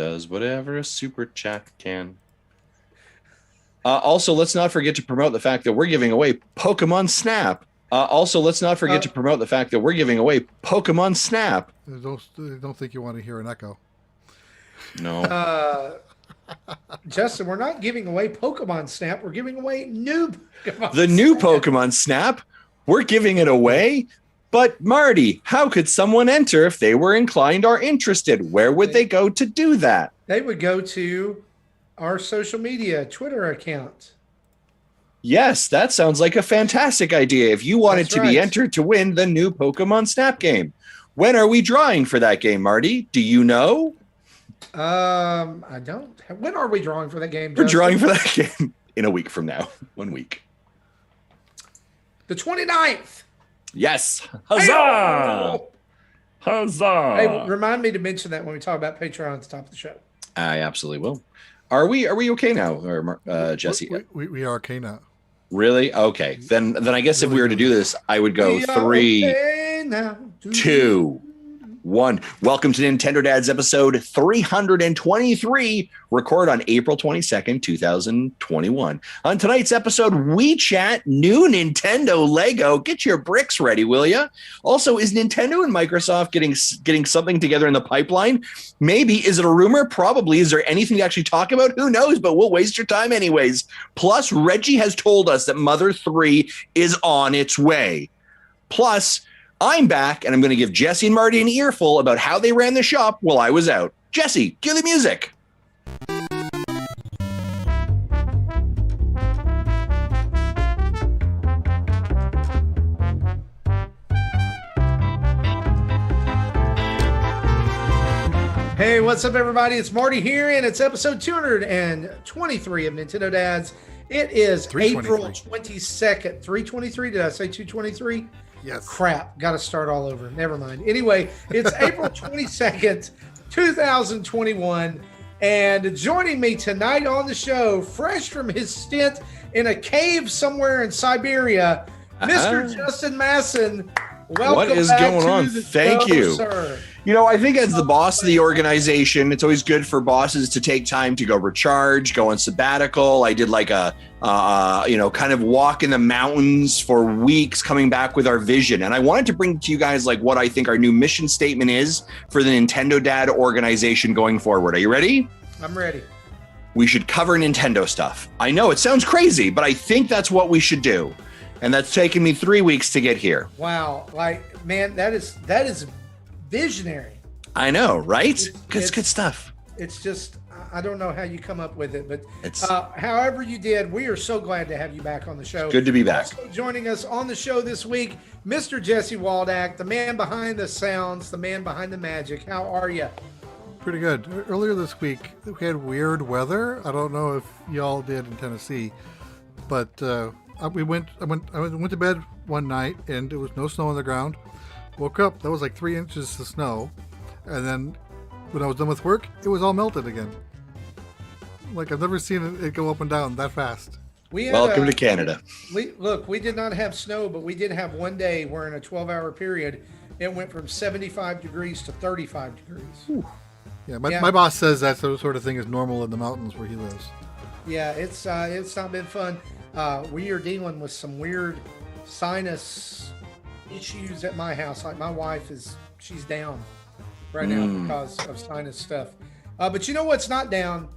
does whatever a super chat can. Also, let's not forget to promote the fact that we're giving away Pokemon Snap. Pokemon Snap. Don't think you want to hear an echo. No. Justin, we're not giving away Pokemon Snap. We're giving away new Pokemon The new Pokemon Snap. We're giving it away. But Marty, how could someone enter if they were inclined or interested? Where would they go to do that? They would go to our social media, Twitter account. Yes, that sounds like a fantastic idea. If you wanted to be entered to win the new Pokemon Snap game, when are we drawing for that game, Marty? Do you know? I don't. When are we drawing for that game, Justin? We're drawing for that game in a week from now. 1 week. The 29th. Yes. Huzzah! Huzzah! Hey, remind me to mention that when we talk about Patreon at the top of the show. I absolutely will. Are we okay now, or Jesse? We are okay now. Really? Okay. Then I guess if we were to do this, I would go 3, 2, 1. Welcome to Nintendo Dads episode 323, record on April 22nd, 2021. On tonight's episode, we chat new Nintendo Lego. Get your bricks ready, will ya? Also, is Nintendo and Microsoft getting something together in the pipeline? Maybe. Is it a rumor? Probably. Is there anything to actually talk about? Who knows, but we'll waste your time anyways. Plus, Reggie has told us that Mother 3 is on its way. Plus, I'm back, and I'm going to give Jesse and Marty an earful about how they ran the shop while I was out. Jesse, cue the music. Hey, what's up, everybody? It's Marty here, and it's episode 223 of Nintendo Dads. It is April 22nd. 323? Did I say 223? Yes. Crap. Got to start all over. Never mind. Anyway, it's April 22nd, 2021. And joining me tonight on the show, fresh from his stint in a cave somewhere in Siberia, Mr. Justin Masson. Welcome what is back going to on? The Thank show, you. Sir. You know, I think as the boss of the organization, it's always good for bosses to take time to go recharge, go on sabbatical. I did like a, kind of walk in the mountains for weeks coming back with our vision. And I wanted to bring to you guys like what I think our new mission statement is for the Nintendo Dad organization going forward. Are you ready? I'm ready. We should cover Nintendo stuff. I know it sounds crazy, but I think that's what we should do. And that's taken me 3 weeks to get here. Wow. Like, man, that is visionary. I know, right? It's good stuff. It's just, I don't know how you come up with it, but however you did, we are so glad to have you back on the show. Good to be back. Also joining us on the show this week, Mr. Jesse Waldack, the man behind the sounds, the man behind the magic. How are you? Pretty good. Earlier this week, we had weird weather. I don't know if y'all did in Tennessee, but I went to bed one night and there was no snow on the ground. Woke up, there was like 3 inches of snow, and then when I was done with work, it was all melted again. Like, I've never seen it go up and down that fast. Welcome to Canada. We did not have snow, but we did have one day where in a 12-hour period, it went from 75 degrees to 35 degrees. Ooh. Yeah, my boss says that sort of thing is normal in the mountains where he lives. Yeah, it's not been fun. We are dealing with some weird sinus issues at my house. Like, my wife she's down right now because of sinus stuff. But you know what's not down?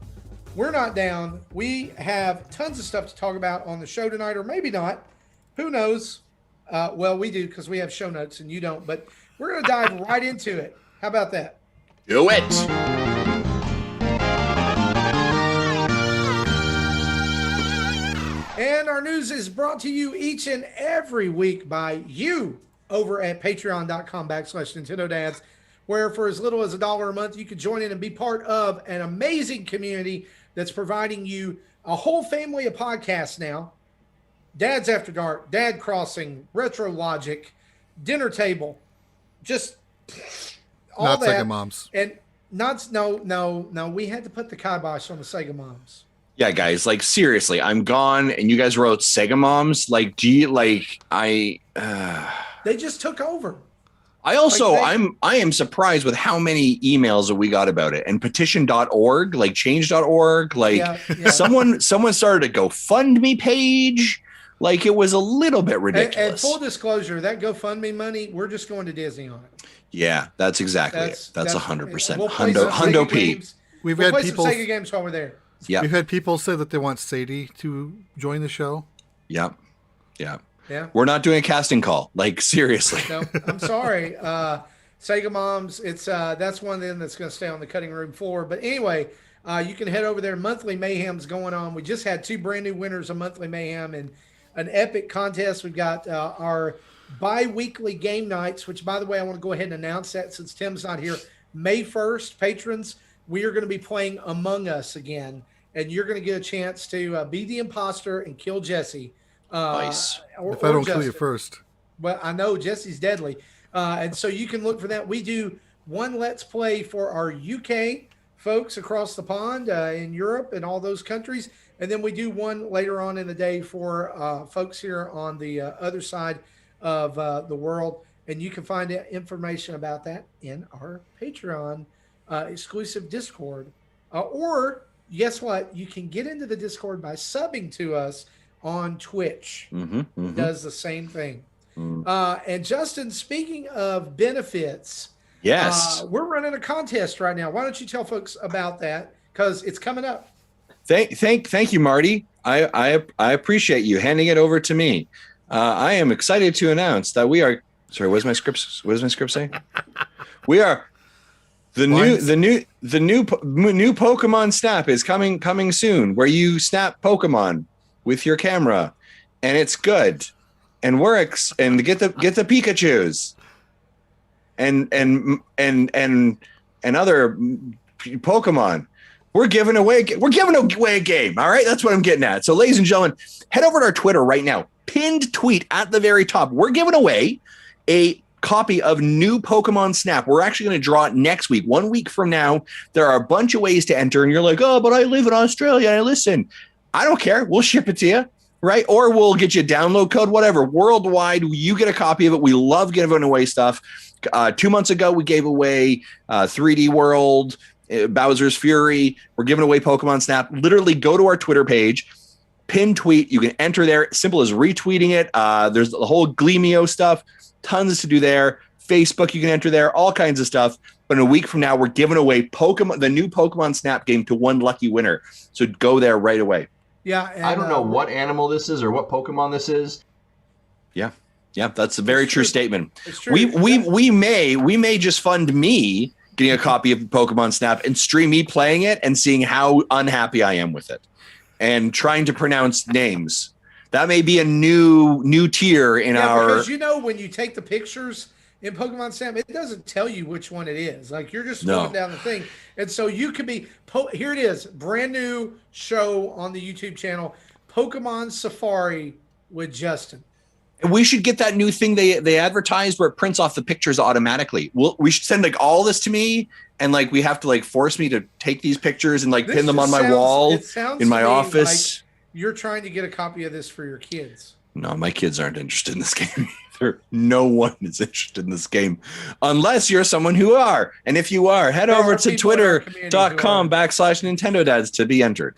We're not down. We have tons of stuff to talk about on the show tonight, or maybe not. Who knows? Well, we do, because we have show notes and you don't. But we're going to dive right into it. How about that? Do it. And our news is brought to you each and every week by you over at patreon.com/Nintendo Dads, where for as little as $1 a month, you can join in and be part of an amazing community that's providing you a whole family of podcasts now. Dads After Dark, Dad Crossing, Retro Logic, Dinner Table, just all not that. Sega Moms. And no, we had to put the kibosh on the Sega Moms. Yeah, guys, like, seriously, I'm gone, and you guys wrote Sega Moms. Like, do you, like, They just took over. I also I am surprised with how many emails that we got about it, and petition.org, like change.org, like someone started a GoFundMe page. Like it was a little bit ridiculous. And full disclosure, that GoFundMe money, we're just going to Disney on it. Yeah, that's exactly it. That's 100%. We'll Hundo P. We'll play some Sega games while we're there. Yeah. We've had people say that they want Sadie to join the show. Yep. Yeah. Yeah. We're not doing a casting call. Like seriously. No, I'm sorry. Sega Moms, it's that's one of them that's going to stay on the cutting room floor. But anyway, you can head over there. Monthly Mayhem's going on. We just had 2 brand new winners of Monthly Mayhem and an epic contest. We've got our bi-weekly game nights, which, by the way, I want to go ahead and announce that since Tim's not here. May 1st, patrons, we are going to be playing Among Us again, and you're going to get a chance to be the imposter and kill Jesse. Nice. If I don't kill you first. Well, I know Jesse's deadly. And so you can look for that. We do one Let's Play for our UK folks across the pond in Europe and all those countries. And then we do one later on in the day for folks here on the other side of the world. And you can find information about that in our Patreon exclusive Discord. Or guess what? You can get into the Discord by subbing to us on Twitch. It does the same thing. And Justin, speaking of benefits, yes, we're running a contest right now. Why don't you tell folks about that? Because it's coming up. Thank you, Marty. I appreciate you handing it over to me. I am excited to announce that we are. Sorry, what does my script say? We are the new Pokemon Snap is coming soon, where you snap Pokemon with your camera, and it's good and works, and get the Pikachus and other Pokemon. We're giving away a game. All right, that's what I'm getting at. So, ladies and gentlemen, head over to our Twitter right now. Pinned tweet at the very top. We're giving away a copy of new Pokemon Snap. We're actually going to draw it next week. 1 week from now. There are a bunch of ways to enter, and you're like, oh, but I live in Australia. And I listen. I don't care. We'll ship it to you, right? Or we'll get you a download code, whatever. Worldwide, you get a copy of it. We love giving away stuff. 2 months ago, we gave away 3D World, Bowser's Fury. We're giving away Pokemon Snap. Literally go to our Twitter page, pin tweet. You can enter there. Simple as retweeting it. There's the whole Gleamio stuff. Tons to do there. Facebook, you can enter there. All kinds of stuff. But in a week from now, we're giving away the new Pokemon Snap game to one lucky winner. So go there right away. Yeah. And, I don't know what animal this is or what Pokemon this is. Yeah. Yeah, that's a very true statement. It's true. We may just fund me getting a copy of Pokemon Snap and stream me playing it and seeing how unhappy I am with it and trying to pronounce names. That may be a new tier in our. Because when you take the pictures in Pokemon Snap, it doesn't tell you which one it is. Like you're just going down the thing, and so you could be. Here it is, brand new show on the YouTube channel, Pokemon Safari with Justin. We should get that new thing they advertised where it prints off the pictures automatically. We should send like all this to me, and like we have to like force me to take these pictures and like pin them on my wall in my office. Like you're trying to get a copy of this for your kids. No, my kids aren't interested in this game either. No one is interested in this game unless you're someone who are. And if you are, head over to twitter.com/Nintendo Dads to be entered.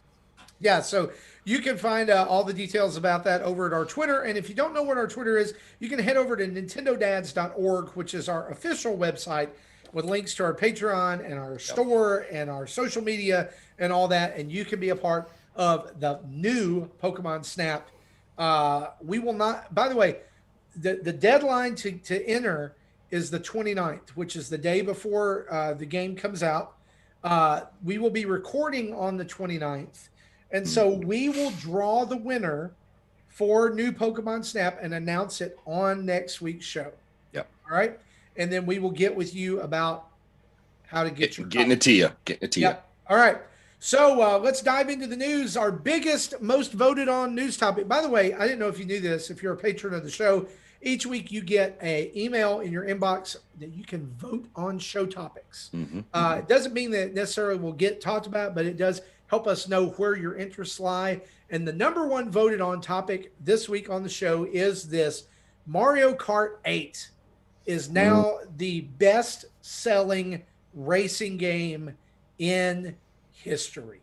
Yeah, so you can find all the details about that over at our Twitter. And if you don't know what our Twitter is, you can head over to nintendodads.org, which is our official website with links to our Patreon and our store and our social media and all that. And you can be a part of the new Pokemon Snap. We will not, by the way, the deadline to enter is the 29th, which is the day before the game comes out. We will be recording on the 29th. And so we will draw the winner for new Pokemon Snap and announce it on next week's show. Yep. All right. And then we will get with you about how to getting it to you. All right. So let's dive into the news. Our biggest, most voted on news topic. By the way, I didn't know if you knew this. If you're a patron of the show, each week you get an email in your inbox that you can vote on show topics. It doesn't mean that it necessarily will get talked about, but it does help us know where your interests lie. And the number one voted on topic this week on the show is this Mario Kart 8. is now the best-selling racing game in history.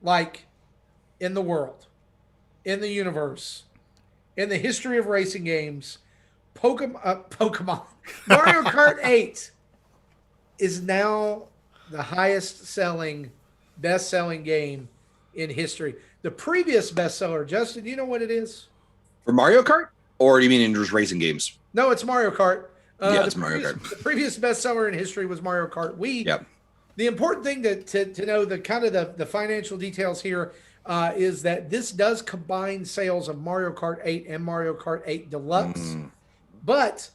Like, in the world, in the universe, in the history of racing games, Pokemon. Mario Kart 8 is now the highest-selling, best-selling game in history. The previous bestseller, Justin, do you know what it is? For Mario Kart? Or do you mean in just racing games? No, it's Mario Kart. It's Mario Kart. The previous bestseller in history was Mario Kart Wii. Yep. The important thing to know, the kind of the financial details here, is that this does combine sales of Mario Kart 8 and Mario Kart 8 Deluxe. But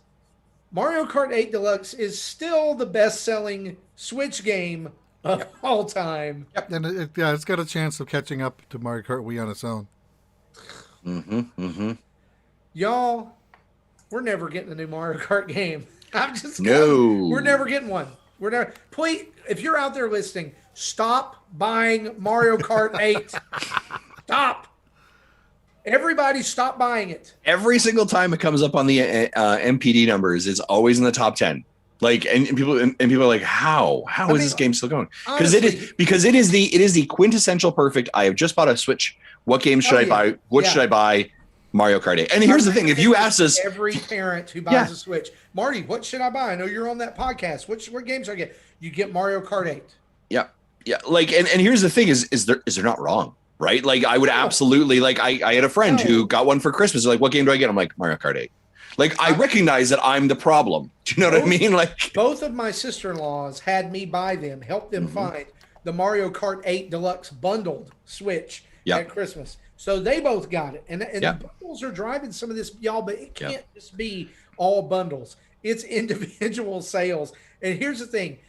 Mario Kart 8 Deluxe is still the best-selling Switch game of all time. Yep. And it's got a chance of catching up to Mario Kart Wii on its own. Y'all, we're never getting a new Mario Kart game. We're never getting one. We're never. Please, if you're out there listening, stop buying Mario Kart 8. Stop. Everybody, stop buying it. Every single time it comes up on the MPD numbers, it's always in the top 10. Like, and people are like, how is this game still going? Because it is the quintessential perfect. I have just bought a Switch. What game should I buy? What should I buy? Mario Kart 8. And here's the thing: if you ask us, every parent who buys a Switch, Marty, what should I buy? I know you're on that podcast. What games should I get? You get Mario Kart 8. Yeah. Like, and here's the thing: is there not wrong, right? Like, I would absolutely like. I had a friend who got one for Christmas. They're like, what game do I get? I'm like, Mario Kart 8. Like, I recognize that I'm the problem. Do you know what I mean? Like, both of my sister-in-laws had me buy them, help them find the Mario Kart 8 Deluxe bundled Switch at Christmas. So they both got it. And the bundles are driving some of this, y'all, but it can't just be all bundles. It's individual sales. And here's the thing.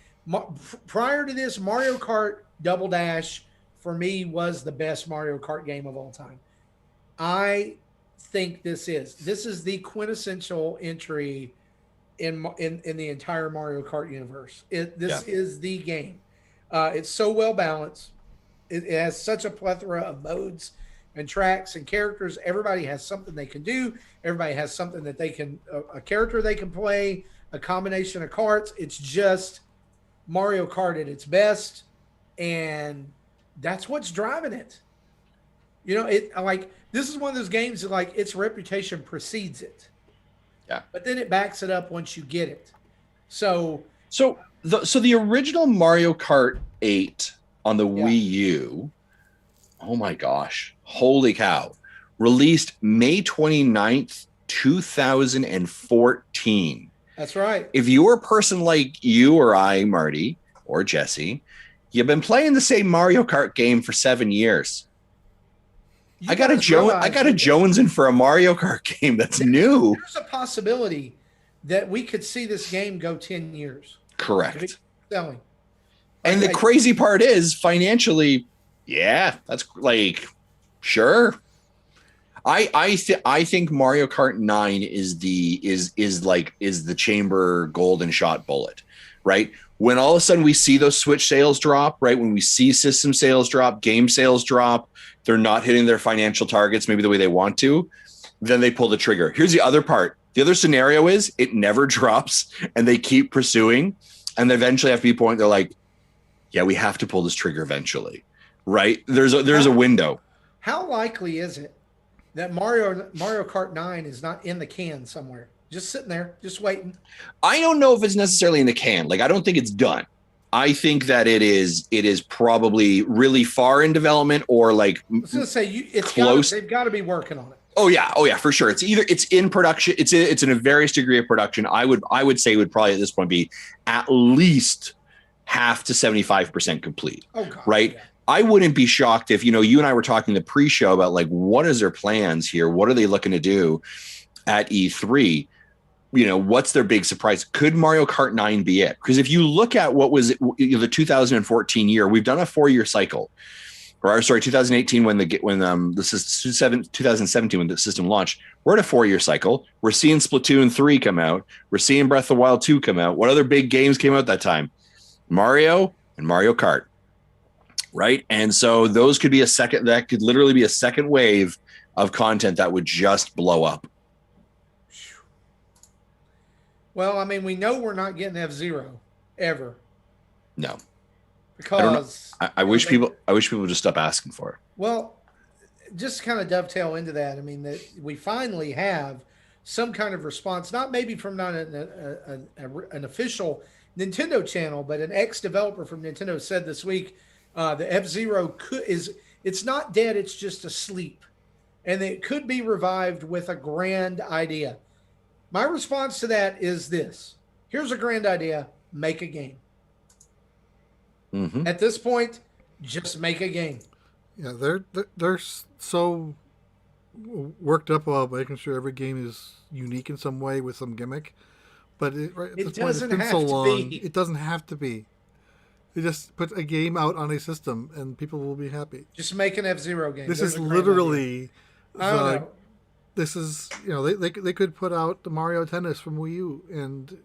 Prior to this, Mario Kart Double Dash, for me, was the best Mario Kart game of all time. I think this is the quintessential entry in the entire Mario Kart universe. This is the game. It's so well balanced. It has such a plethora of modes and tracks and characters. Everybody has something they can do. Everybody has something that they can, a character they can play, a combination of karts. It's just Mario Kart at its best. And that's what's driving it. You know, this is one of those games that, like, its reputation precedes it. Yeah. But then it backs it up once you get it. So the original Mario Kart 8 on the Wii U, oh my gosh, holy cow, released May 29th, 2014. That's right. If you're a person like you or I, Marty, or Jesse, you've been playing the same Mario Kart game for 7 years. I got a Jones in for a Mario Kart game that's new. There's a possibility that we could see this game go 10 years. Correct. Selling. And the crazy part is, financially, that's like, sure. I think Mario Kart 9 is the chamber golden shot bullet, right? When all of a sudden we see those Switch sales drop, right? When we see system sales drop, game sales drop, they're not hitting their financial targets maybe the way they want to, then they pull the trigger. Here's the other part. The other scenario is it never drops and they keep pursuing, and they eventually have to be point. They're like, yeah, we have to pull this trigger eventually, right? There's a window. How likely is it that Mario Kart 9 is not in the can somewhere, just sitting there, just waiting? I don't know if it's necessarily in the can. Like, I don't think it's done. I think that it is probably really far in development, or like, I was going to say, it's close. They've got to be working on it. Oh yeah, for sure. It's in production. It's in a various degree of production. I would say it would probably at this point be at least half to 75% complete. Oh God, right. Yeah. I wouldn't be shocked if, you and I were talking the pre-show about, like, what is their plans here? What are they looking to do at E3? What's their big surprise? Could Mario Kart 9 be it? Because if you look at what was the 2014 year, we've done a 4-year cycle. Or sorry, 2018 when 2017 when the system launched. We're at a 4-year cycle. We're seeing Splatoon 3 come out. We're seeing Breath of the Wild 2 come out. What other big games came out that time? Mario and Mario Kart. Right? And so those could be that could literally be a second wave of content that would just blow up. Well, I mean, we know we're not getting F-Zero ever No, I don't know. because I wish people. I wish people would just stop asking for it. well, just kind of dovetail into that. I mean, that we finally have some kind of response, not maybe from not an official Nintendo channel, but an ex-developer from Nintendo said this week the F-Zero it's not dead, it's just asleep, and it could be revived with a grand idea. My response to that is this: here's a grand idea, make a game. Mm-hmm. At this point, just make a game. Yeah, they're so worked up about making sure every game is unique in some way with some gimmick. But at this point, it's been so long. It doesn't have to be. They just put a game out on a system, and people will be happy. Just make an F-Zero game. This is literally. This is they could put out the Mario Tennis from Wii U and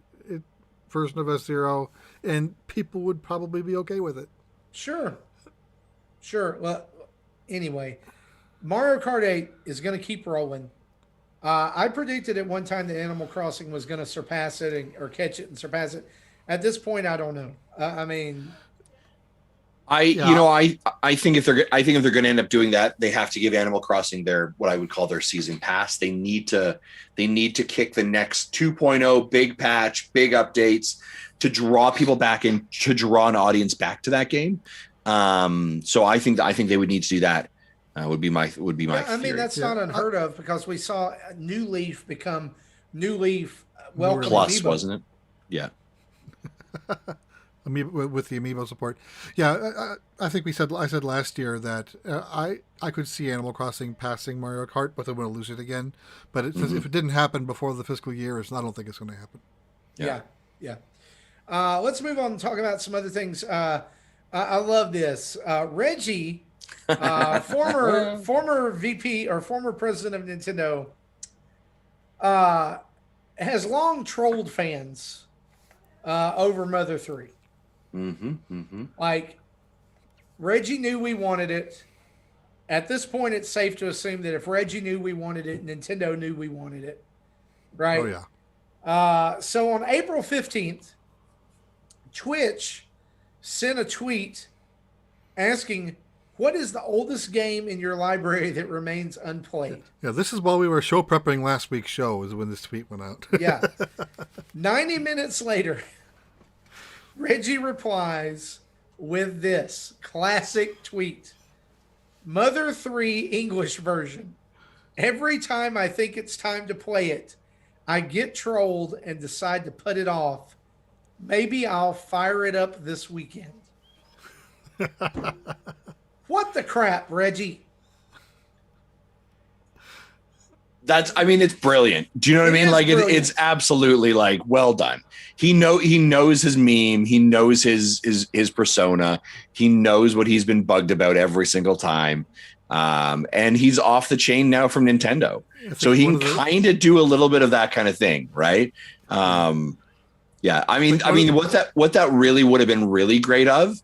version of F-Zero, and people would probably be okay with it. Sure. Well, anyway, Mario Kart 8 is going to keep rolling. I predicted at one time that Animal Crossing was going to surpass it or catch it and surpass it. At this point, I don't know. I think if they're going to end up doing that, they have to give Animal Crossing their what I would call their season pass. They need to kick the next 2.0 big patch, big updates to draw people back in, to draw an audience back to that game. So I think they would need to do that. Would be my theory. I mean, that's not unheard of because we saw New Leaf become New Leaf Welcome Plus, Amiibo. Wasn't it? Yeah. With the amiibo support. Yeah, I think I said last year that I could see Animal Crossing passing Mario Kart, but they want to lose it again. But if it didn't happen before the fiscal year, I don't think it's going to happen. Yeah. Let's move on and talk about some other things. I love this. Reggie, former VP or former president of Nintendo, has long trolled fans over Mother 3. Like, Reggie knew we wanted it. At this point, it's safe to assume that if Reggie knew we wanted it, Nintendo knew we wanted it. Right? Oh, yeah. So on April 15th, Twitch sent a tweet asking, what is the oldest game in your library that remains unplayed? Yeah, this is while we were show prepping last week's show is when this tweet went out. Yeah. 90 minutes later, Reggie replies with this classic tweet. Mother 3 English version. Every time I think it's time to play it, I get trolled and decide to put it off. Maybe I'll fire it up this weekend. What the crap, Reggie? It's brilliant. Do you know what I mean? Like it's absolutely like well done. He knows his meme. He knows his persona. He knows what he's been bugged about every single time. And he's off the chain now from Nintendo. So he can kind of do a little bit of that kind of thing, right? Yeah. What that really would have been really great of.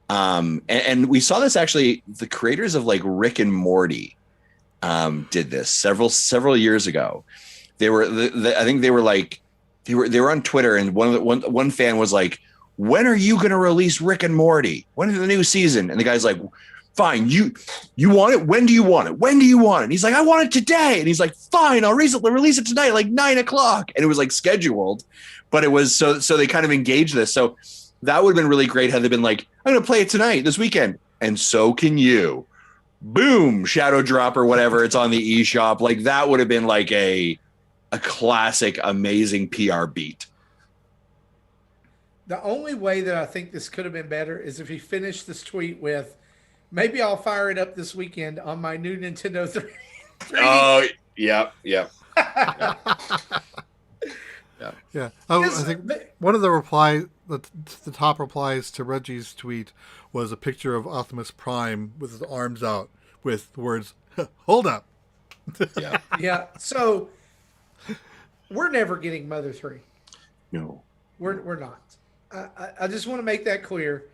And we saw this actually, the creators of like Rick and Morty did this several years ago. They were I think they were on Twitter, and one fan was like, when are you going to release Rick and Morty? When is the new season? And the guy's like, fine, you want it? When do you want it? When do you want it? And he's like, I want it today. And he's like, fine, I'll release it tonight, like 9:00. And it was like scheduled, but it was so they kind of engaged this. So that would have been really great had they been like, I'm going to play it tonight, this weekend. And so can you. Boom, shadow drop or whatever. It's on the eShop. Like that would have been like a classic, amazing PR beat. The only way that I think this could have been better is if he finished this tweet with, maybe I'll fire it up this weekend on my new Nintendo 3. Oh, yeah. Yeah. I think one of the top replies to Reggie's tweet was a picture of Optimus Prime with his arms out with the words, hold up. Yeah. Yeah. So we're never getting Mother 3. No. We're not. I just want to make that clear.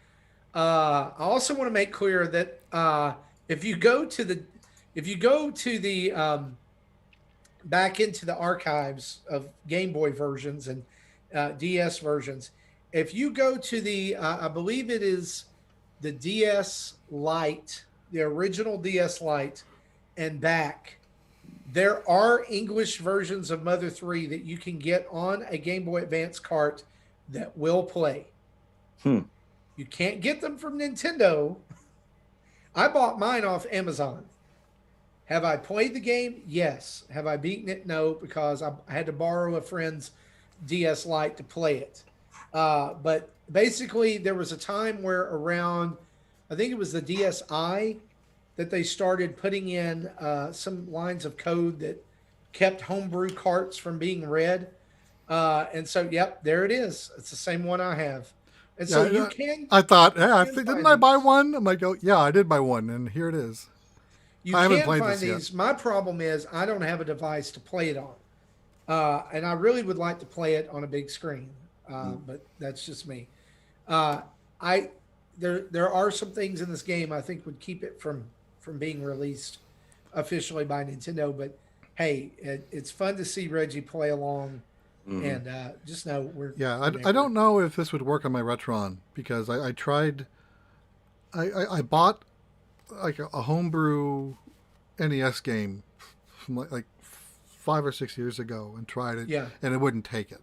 I also want to make clear that if you go to the back into the archives of Game Boy versions and DS versions. If you go to the, I believe it is the DS Lite, the original DS Lite, and back, there are English versions of Mother 3 that you can get on a Game Boy Advance cart that will play. You can't get them from Nintendo. I bought mine off Amazon. Have I played the game? Yes. Have I beaten it? No, because I had to borrow a friend's DS Lite to play it. But basically, there was a time where around, I think it was the DSi, that they started putting in some lines of code that kept homebrew carts from being read. And so, yep, there it is. It's the same one I have. And so you can. I thought, didn't I buy one? I'm like, oh, yeah, I did buy one, and here it is. You I haven't can played find this these. yet. My problem is I don't have a device to play it on. And I really would like to play it on a big screen. But that's just me. There are some things in this game I think would keep it from being released officially by Nintendo. But hey, it's fun to see Reggie play along. And just know we're I don't know if this would work on my Retron, because I tried. I bought like a homebrew NES game from like 5 or 6 years ago and tried it, and it wouldn't take it.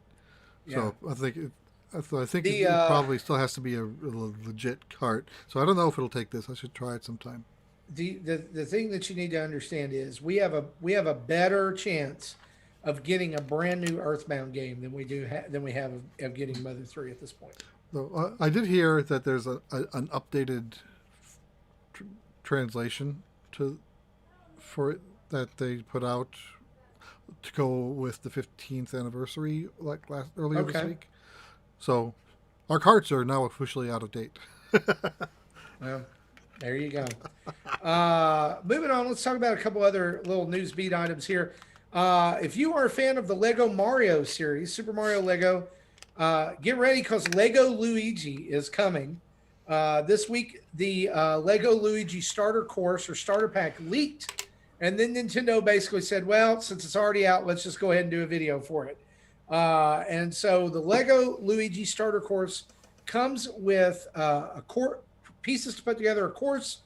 So I think it probably still has to be a legit cart. So I don't know if it'll take this. I should try it sometime. The thing that you need to understand is we have a better chance of getting a brand new Earthbound game than we have of getting Mother 3 at this point. So, I did hear that there's an updated translation for it that they put out to go with the 15th anniversary, like earlier this week. So our carts are now officially out of date. Well, there you go. Moving on, let's talk about a couple other little news beat items here. If you are a fan of the Lego Mario series, Super Mario Lego, get ready because Lego Luigi is coming. This week, the Lego Luigi starter course or starter pack leaked, and then Nintendo basically said, well, since it's already out, let's just go ahead and do a video for it. And so the Lego Luigi starter course comes with pieces to put together a course.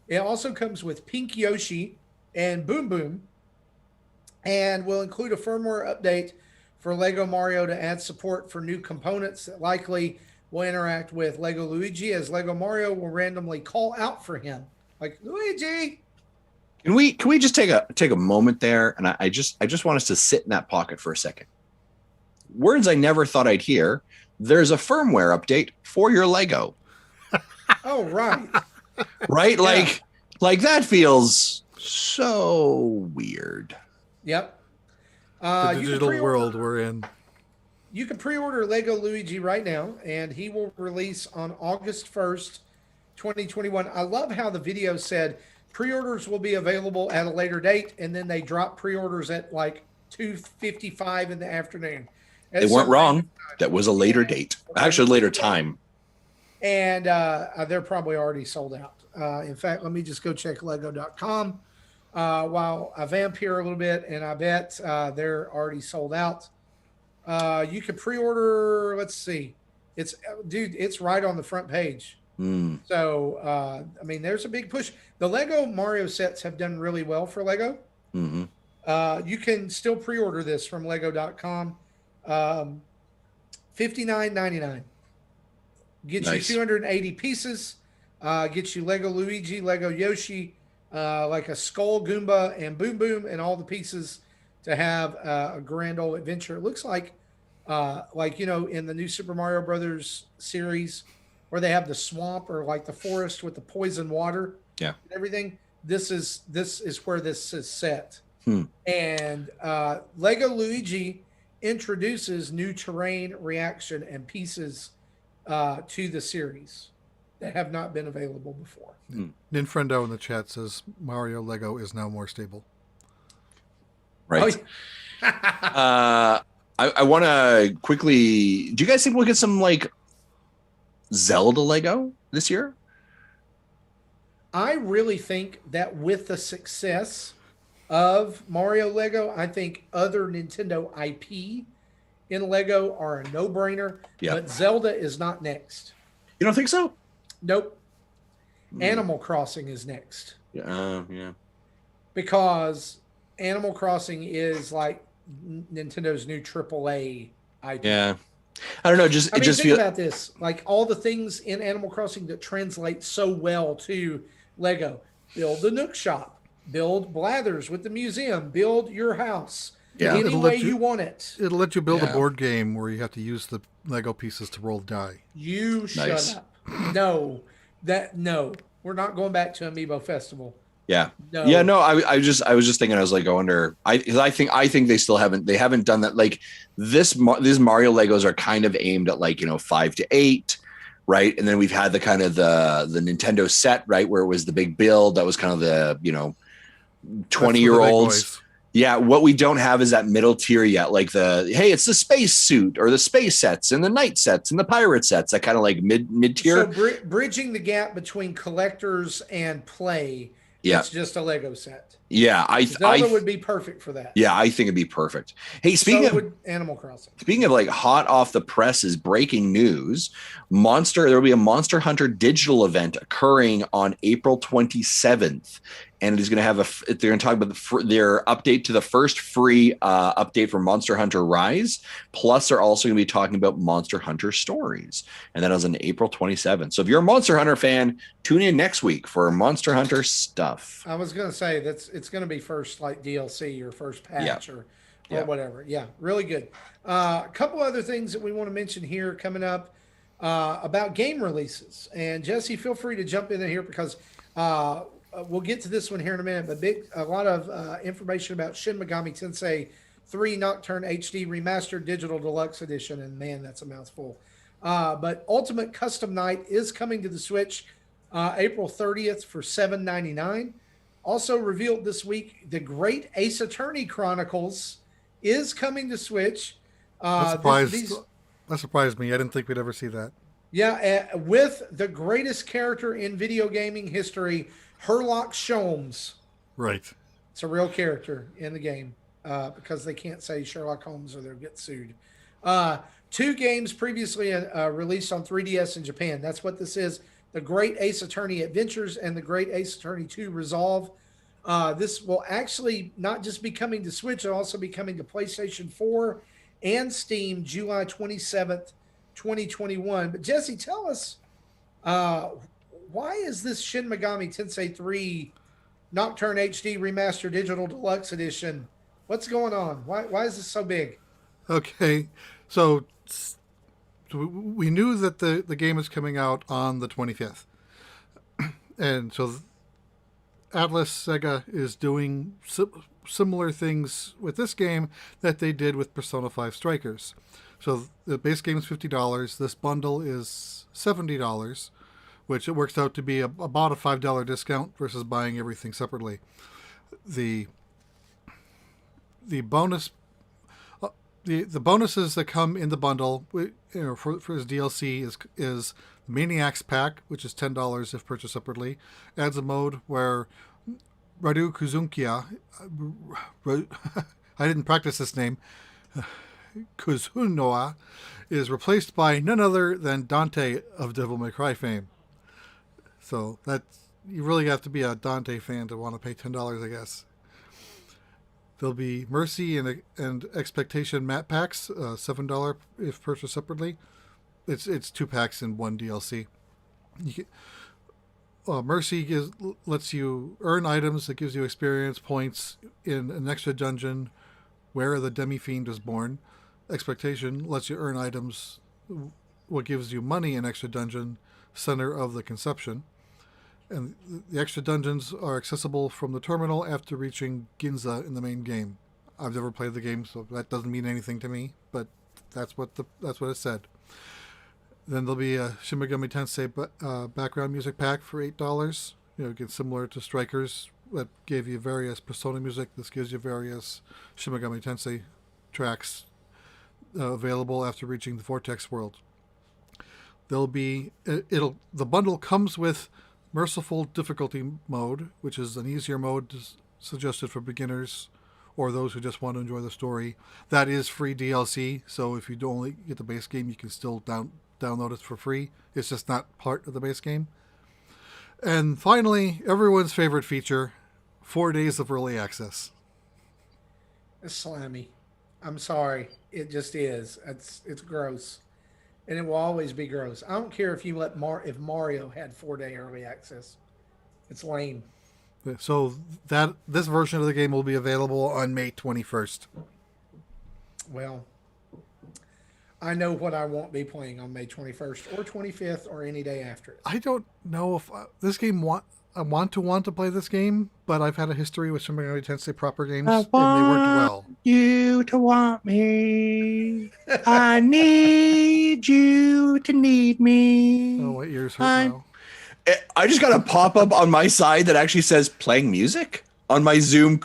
It also comes with Pink Yoshi and Boom Boom, and will include a firmware update for Lego Mario to add support for new components that likely will interact with Lego Luigi, as Lego Mario will randomly call out for him, like Luigi. Can we just take a moment there, and I just want us to sit in that pocket for a second. Words I never thought I'd hear. There's a firmware update for your Lego. Oh, right. Right? Yeah. Like that feels so weird. Yep. The digital world we're in. You can pre-order Lego Luigi right now, and he will release on August 1st, 2021. I love how the video said pre-orders will be available at a later date, and then they drop pre-orders at like 2:55 in the afternoon. They weren't wrong. That was a later date. Actually, later time. And they're probably already sold out. In fact, let me just go check Lego.com while I vamp here a little bit, and I bet they're already sold out. You can pre-order, let's see. It's right on the front page. So, I mean, there's a big push. The Lego Mario sets have done really well for Lego. You can still pre-order this from Lego.com. $59.99. Gets nice. You 280 pieces. Gets you Lego Luigi, Lego Yoshi, like a Skull Goomba and Boom Boom, and all the pieces to have a grand old adventure. It looks like in the new Super Mario Brothers series, where they have the swamp or like the forest with the poison water, and everything. This is where this is set. And Lego Luigi introduces new terrain, reaction, and pieces to the series that have not been available before. Ninfrendo in the chat says Mario Lego is now more stable. Right. I want to quickly. Do you guys think we'll get some like Zelda Lego this year? I really think that with the success of Mario Lego, I think other Nintendo IP in Lego are a no-brainer, but Zelda is not next. You don't think so? Nope. Animal Crossing is next. Yeah. Because Animal Crossing is like Nintendo's new AAA IP. Yeah. I don't know. Think about this. Like all the things in Animal Crossing that translate so well to Lego. Build the Nook Shop. Build Blathers with the museum. Build your house. Yeah. Any way you want it. It'll let you build a board game where you have to use the Lego pieces to roll die. You shut up. No. We're not going back to Amiibo Festival. Yeah. No. Yeah. No. I was just thinking. I was like, I wonder. I think they still haven't. They haven't done that. Like these Mario Legos are kind of aimed at 5 to 8, right? And then we've had the kind of the Nintendo set, right, where it was the big build. That was kind of the 20-year-olds. Yeah, what we don't have is that middle tier yet. It's the space suit or the space sets and the knight sets and the pirate sets. That kind of mid tier. So bridging the gap between collectors and play. Yeah, it's just a Lego set. Yeah, Zelda would be perfect for that. Yeah, I think it'd be perfect. Hey, speaking of Animal Crossing. Speaking of hot off the presses, breaking news: there will be a Monster Hunter digital event occurring on April 27th. And it is going to have they're going to talk about their update to the first free update for Monster Hunter Rise. Plus, they're also going to be talking about Monster Hunter Stories. And that is on April 27th. So if you're a Monster Hunter fan, tune in next week for Monster Hunter stuff. I was going to say it's going to be first DLC or first patch or whatever. Yeah, really good. A couple other things that we want to mention here coming up about game releases. And Jesse, feel free to jump in here because we'll get to this one here in a minute, but a lot of information about Shin Megami Tensei 3 Nocturne HD Remastered Digital Deluxe Edition, and man, that's a mouthful. But Ultimate Custom Night is coming to the Switch April 30th for $7.99. Also revealed this week, The Great Ace Attorney Chronicles is coming to Switch. That surprised me. I didn't think we'd ever see that. Yeah, with the greatest character in video gaming history, Herlock Sholmes. Right. It's a real character in the game because they can't say Sherlock Holmes or they'll get sued. 2 games previously released on 3DS in Japan. That's what this is. The Great Ace Attorney Adventures and The Great Ace Attorney 2 Resolve. This will actually not just be coming to Switch, it'll also be coming to PlayStation 4 and Steam July 27th, 2021. But Jesse, tell us, why is this Shin Megami Tensei 3 Nocturne HD Remastered Digital Deluxe Edition? What's going on? Why is this so big? Okay, so we knew that the game is coming out on the 25th. And so Atlas Sega is doing similar things with this game that they did with Persona 5 Strikers. So the base game is $50. This bundle is $70, which it works out to be about a $5 discount versus buying everything separately. The bonus, the bonuses that come in the bundle, for his DLC is the Maniacs Pack, which is $10 if purchased separately. Adds a mode where Radu Kuzunkia, I didn't practice this name, Kuzunoa, is replaced by none other than Dante of Devil May Cry fame. So you really have to be a Dante fan to want to pay $10, I guess. There'll be Mercy and Expectation map packs, $7 if purchased separately. It's 2 packs in one DLC. Mercy lets you earn items that gives you experience points in an extra dungeon where the Demi-Fiend was born. Expectation lets you earn items what gives you money in extra dungeon, Center of the Conception. And the extra dungeons are accessible from the terminal after reaching Ginza in the main game. I've never played the game, so that doesn't mean anything to me, but that's what it said. Then there'll be a Shin Megami Tensei background music pack for $8. Again, similar to Strikers that gave you various Persona music. This gives you various Shin Megami Tensei tracks available after reaching the Vortex world. The bundle comes with Merciful Difficulty mode, which is an easier mode suggested for beginners or those who just want to enjoy the story. That is free DLC, so if you don't only get the base game, you can still download it for free. It's just not part of the base game. And finally, everyone's favorite feature, 4 days of early access. It's slimy. I'm sorry. It just is. It's gross. And it will always be gross. I don't care if you if Mario had 4-day early access. It's lame. So this version of the game will be available on May 21st. Well, I know what I won't be playing on May 21st or 25th or any day after it. I don't know if this game I want to play this game, but I've had a history with somebody who tends to say proper games, and they worked well. You to want me. I need you to need me. Oh, what ears hurt now? I just got a pop-up on my side that actually says playing music. On my Zoom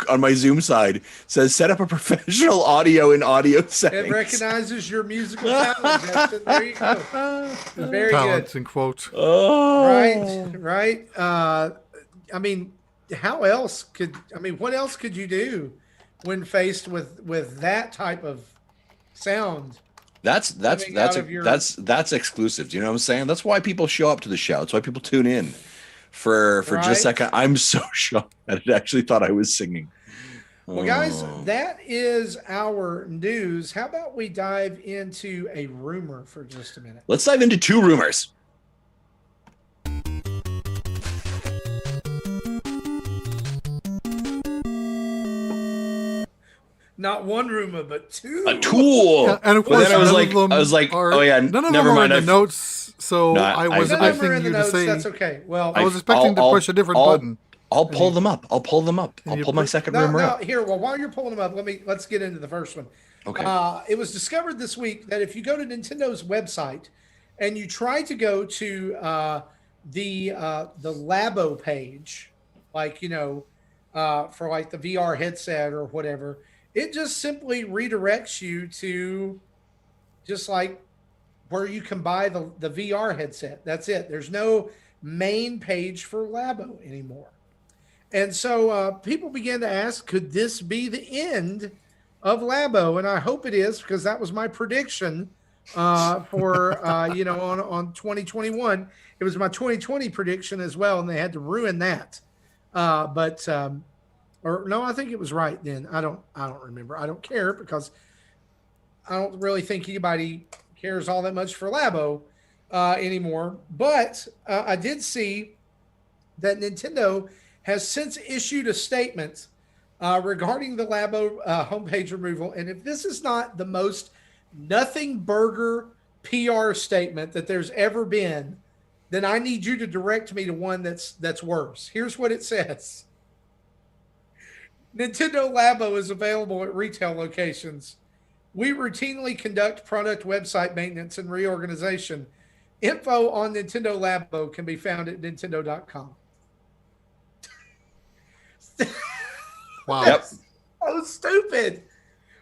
side, says set up a professional audio in audio settings. It recognizes your musical talent, Justin. There you go. Very Talents good. in quotes. Oh, Right. I mean, what else could you do when faced with that type of sound? That's exclusive. Do you know what I'm saying? That's why people show up to the show. That's why people tune in for just a second. I'm so shocked that it actually thought I was singing. Well, guys, that is our news. How about we dive into a rumor for just a minute? Let's dive into 2 rumors. Not one rumor, but 2. A tool. Yeah, and of course, then I was like, oh yeah, none of never them mind. are in the notes, so No, I was expecting you to say. That's okay. Well, I was expecting to push a different button. I'll pull them up. I'll pull my second rumor up. Here, well, while you're pulling them up, let's get into the first one. Okay. It was discovered this week that if you go to Nintendo's website and you try to go to the Labo page, like for like the VR headset or whatever, it just simply redirects you to just like where you can buy the VR headset. That's it. There's no main page for Labo anymore. And so people began to ask, could this be the end of Labo? And I hope it is, because that was my prediction for, on 2021. It was my 2020 prediction as well, and they had to ruin that. Or no, I think it was right then. I don't remember. I don't care, because I don't really think anybody cares all that much for Labo anymore. But I did see that Nintendo has since issued a statement regarding the Labo homepage removal. And if this is not the most nothing burger PR statement that there's ever been, then I need you to direct me to one that's worse. Here's what it says. Nintendo Labo is available at retail locations. We routinely conduct product website maintenance and reorganization. Info on Nintendo Labo can be found at nintendo.com. Wow. That's so stupid.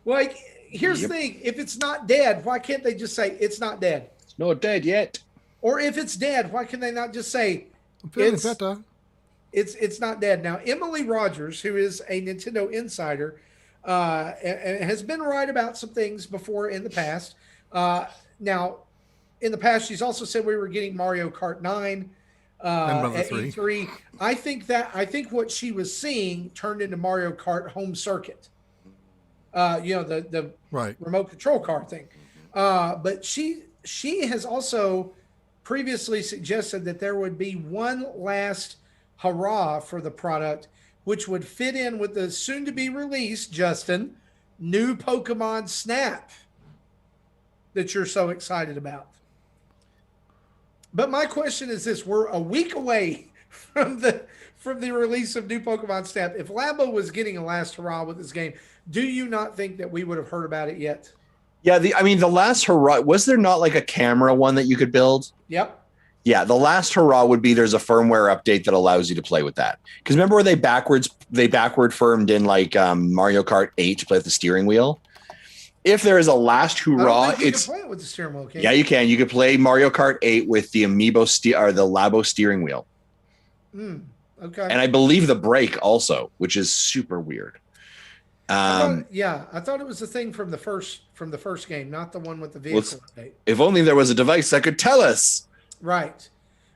Like, here's the thing. If it's not dead, why can't they just say it's not dead? It's not dead yet. Or if it's dead, why can they not just say it's not dead? Now, Emily Rogers, who is a Nintendo insider, and has been right about some things before in the past. Now, in the past, she's also said we were getting Mario Kart 9 at E3. I think what she was seeing turned into Mario Kart Home Circuit. The remote control car thing. But she has also previously suggested that there would be one last hurrah for the product, which would fit in with the soon to be released, Justin, new Pokemon Snap that you're so excited about. But my question is this: we're a week away from the release of new Pokemon Snap. If Labo was getting a last hurrah with this game, do you not think that we would have heard about it yet? Yeah, the last hurrah, was there not like a camera one that you could build? Yep. Yeah, the last hurrah would be there's a firmware update that allows you to play with that. Because remember where they backward firmed in like Mario Kart 8 to play with the steering wheel? If there is a last hurrah, you can play it with the steering wheel. Yeah, you can. You could play Mario Kart 8 with the or the Labo steering wheel. Okay. And I believe the brake also, which is super weird. I thought it was the thing from the first game, not the one with the vehicle update. If only there was a device that could tell us. Right.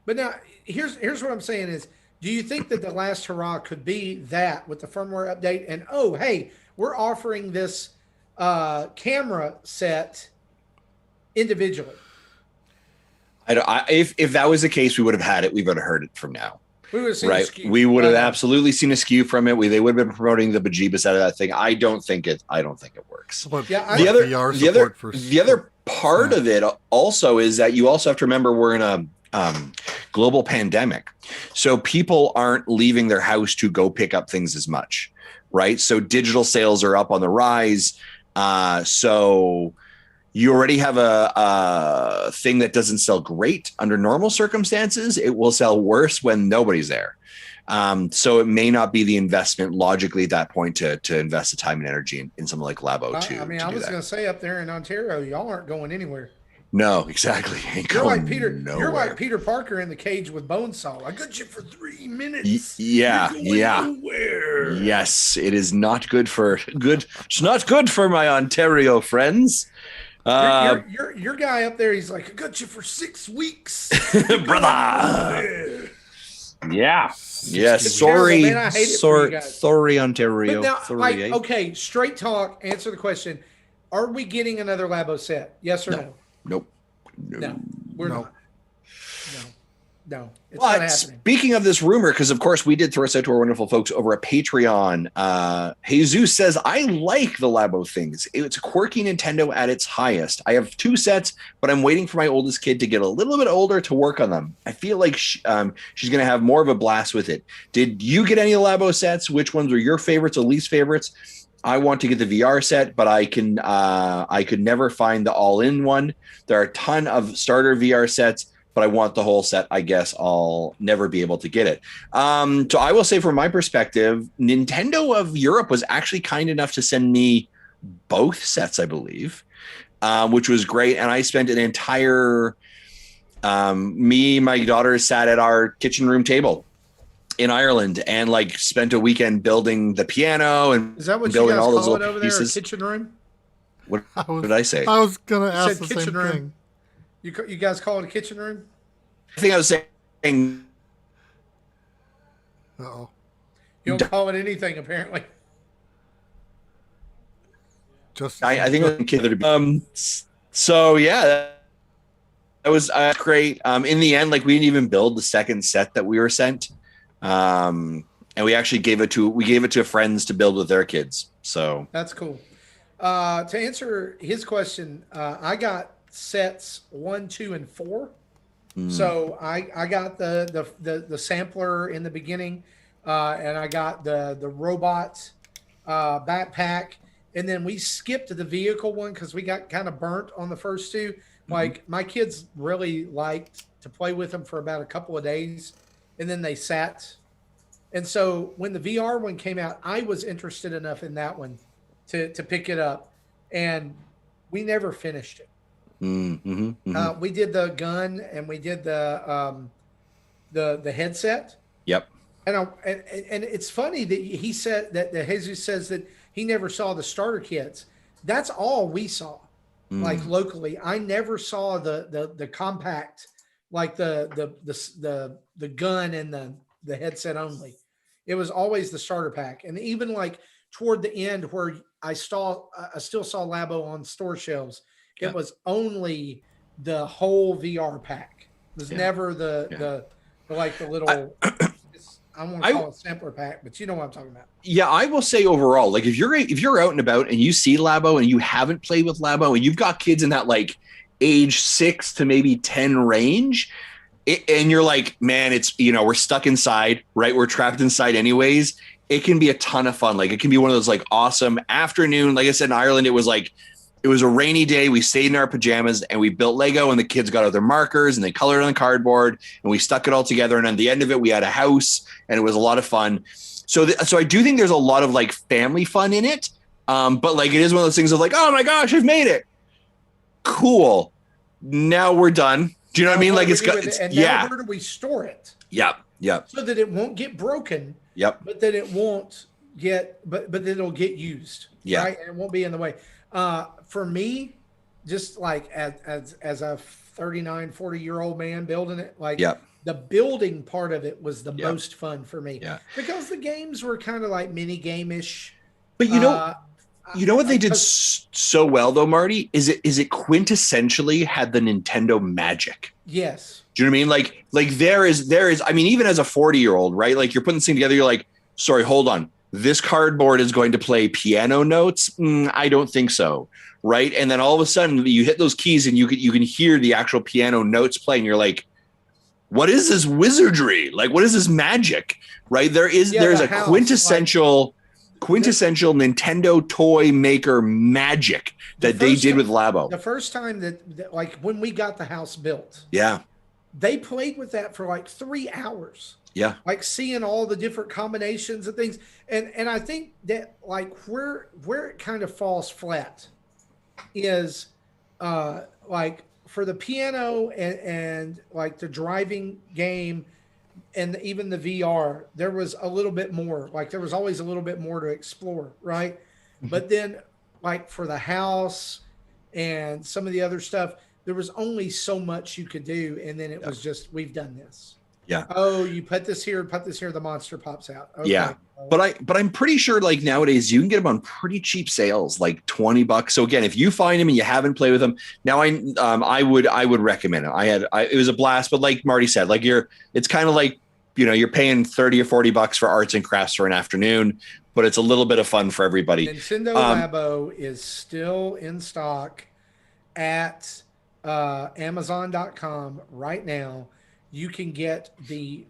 But now here's what I'm saying is, do you think that the last hurrah could be that with the firmware update and oh hey, we're offering this camera set individually? If that was the case, we would have had it. We would have heard it from now. We would have seen a skew. We would have absolutely seen a skew from it. They would have been promoting the bejeebus out of that thing. I don't think it works. The other part of it also is that you also have to remember we're in a global pandemic, so people aren't leaving their house to go pick up things as much, right? So digital sales are up on the rise. So you already have a thing that doesn't sell great under normal circumstances. It will sell worse when nobody's there. So it may not be the investment logically at that point to invest the time and energy in something like Labo I was going to say up there in Ontario, y'all aren't going anywhere. No, exactly. You're like Peter Parker in the cage with Bonesaw. I got you for 3 minutes. Yeah. Nowhere. Yes, it is not good for It's not good for my Ontario friends. Your guy up there, he's like, I got you for 6 weeks, brother. Yeah. Yes. Sorry, Ontario. Now, sorry. Okay, straight talk. Answer the question: are we getting another Labo set? Yes or no? Nope. No, we're not. No, it's but not happening. Speaking of this rumor, because of course we did throw this out to our wonderful folks over at Patreon. Jesus says, I like the Labo things. It's a quirky Nintendo at its highest. I have 2 sets, but I'm waiting for my oldest kid to get a little bit older to work on them. I feel like she's going to have more of a blast with it. Did you get any Labo sets? Which ones were your favorites or least favorites? I want to get the VR set, but I could never find the all-in one. There are a ton of starter VR sets, but I want the whole set. I guess I'll never be able to get it. So I will say from my perspective, Nintendo of Europe was actually kind enough to send me both sets, I believe, which was great. And I spent an entire, my daughter sat at our kitchen room table in Ireland and spent a weekend building the piano and is that what building you guys all those call little it over pieces. there, a kitchen room? What did I say? I was going to ask the same thing. You guys call it a kitchen room? I think I was saying. Uh-oh. You don't call it anything, apparently. I think it was so yeah, that was great. In the end, we didn't even build the second set that we were sent, and we actually gave it to friends to build with their kids. So that's cool. To answer his question, I got sets 1, 2, and 4. So I got the sampler in the beginning, and I got the robot backpack, and then we skipped the vehicle one because we got kind of burnt on the first 2. My kids really liked to play with them for about a couple of days, and then they sat. And so when the VR one came out, I was interested enough in that one to pick it up, and we never finished it. We did the gun and we did the headset. Yep. And it's funny that he said that Jesus says that he never saw the starter kits. That's all we saw, locally. I never saw the compact, the gun and the headset only. It was always the starter pack, and even toward the end where I still saw Labo on store shelves. It was only the whole VR pack. It was never the little. I won't call it sampler pack, but you know what I'm talking about. Yeah, I will say overall, if you're out and about and you see Labo and you haven't played with Labo and you've got kids in that age 6 to maybe 10 range, and you're like, man, it's we're stuck inside, right? We're trapped inside anyways. It can be a ton of fun. It can be one of those awesome afternoon. Like I said, in Ireland, it was it was a rainy day. We stayed in our pajamas and we built Lego, and the kids got out their markers and they colored on the cardboard and we stuck it all together. And at the end of it, we had a house and it was a lot of fun. So I do think there's a lot of family fun in it. But it is one of those things of oh my gosh, I've made it. Cool. Now we're done. Do you know what I mean? Now where do we store it? Yep. So that it won't get broken. Yep. But that it won't but it'll get used. Yeah. Right. And it won't be in the way. For me, just like as a 39, 40-year-old man building it, like the building part of it was the most fun for me. Yeah. Because the games were kind of like mini game-ish. But you know what they did so well though, Marty, is it quintessentially had the Nintendo magic. Yes. Do you know what I mean? Like there is, I mean, even as a 40-year-old, right? Like you're putting this thing together, you're like, sorry, hold on. This cardboard is going to play piano notes. I don't think so. Right. And then all of a sudden you hit those keys and you can hear the actual piano notes playing. You're like, what is this wizardry? Like, what is this magic? Right. There's a quintessential Nintendo toy maker magic that they did with Labo. The first time that like when we got the house built. Yeah. They played with that for like 3 hours. Yeah. Like seeing all the different combinations of things. And I think that like where it kind of falls flat is like for the piano and like the driving game and even the VR, there was a little bit more. Like there was always a little bit more to explore, right? But then like for the house and some of the other stuff, there was only so much you could do. And then it was just, we've done this. Yeah. Oh, you put this here, the monster pops out. Okay. Yeah. But I'm pretty sure like nowadays you can get them on pretty cheap sales, like $20. So again, if you find them and you haven't played with them, now I would recommend it. It was a blast, but like Marty said, like it's kind of like, you're paying $30 or $40 for arts and crafts for an afternoon, but it's a little bit of fun for everybody. Nintendo Labo is still in stock at Amazon.com right now. You can get the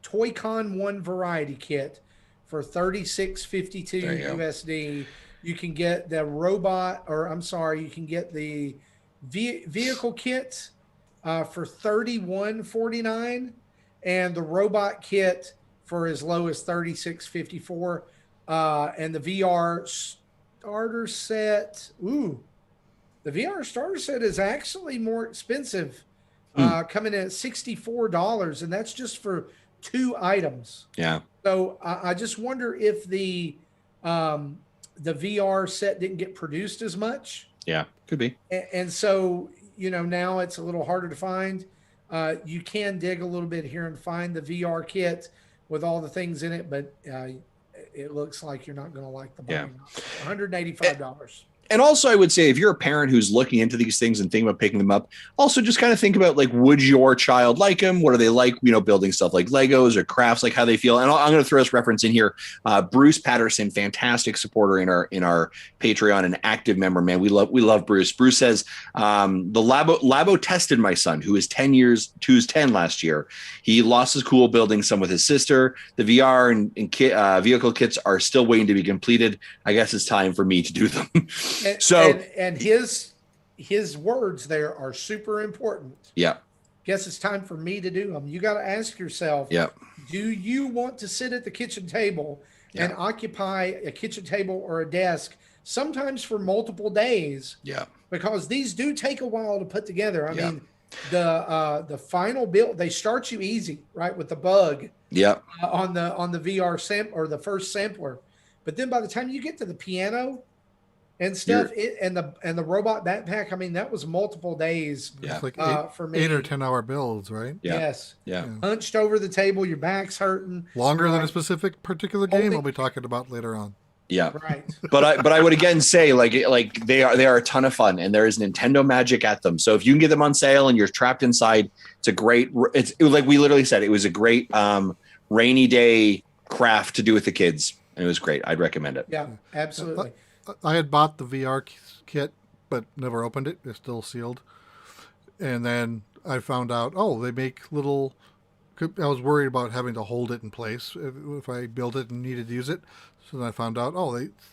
Toy-Con 1 variety kit for $36.52 USD. You can get the you can get the vehicle kit for $31.49 and the robot kit for as low as $36.54. And the VR starter set. The VR starter set is actually more expensive. Coming in at $64, and that's just for 2 items. Yeah. So I just wonder if the VR set didn't get produced as much. Yeah, could be. And so now it's a little harder to find. You can dig a little bit here and find the VR kit with all the things in it, but it looks like you're not going to like the buying. $185. And also, I would say if you're a parent who's looking into these things and thinking about picking them up, also just kind of think about like, would your child like them? What are they like? Building stuff like Legos or crafts, like how they feel. And I'm going to throw this reference in here. Bruce Patterson, fantastic supporter in our Patreon, an active member. Man, we love Bruce. Bruce says the Labo tested my son, who's 10 last year. He lost his cool building some with his sister. The VR and vehicle kits are still waiting to be completed. I guess it's time for me to do them. And his words there are super important. Yeah. Guess it's time for me to do them. You got to ask yourself, do you want to sit at the kitchen table and occupy a kitchen table or a desk, sometimes for multiple days? Yeah. Because these do take a while to put together. I mean, the final build, they start you easy, right, with the bug. Yeah. On the VR or the first sampler, but then by the time you get to the piano and stuff, and the robot backpack, I mean, that was multiple days. It's like for me. 8 or 10 hour builds, right? Yeah. Yes. Yeah. Hunched over the table, your back's hurting. Longer than a specific particular game we'll be talking about later on. Yeah. Right. But I would again say like they are a ton of fun, and there is Nintendo magic at them. So if you can get them on sale and you're trapped inside, it's like we literally said, it was a great rainy day craft to do with the kids, and it was great. I'd recommend it. Yeah, absolutely. I had bought the VR kit, but never opened it. It's still sealed. And then I found out, they make little... I was worried about having to hold it in place if I built it and needed to use it. So then I found out,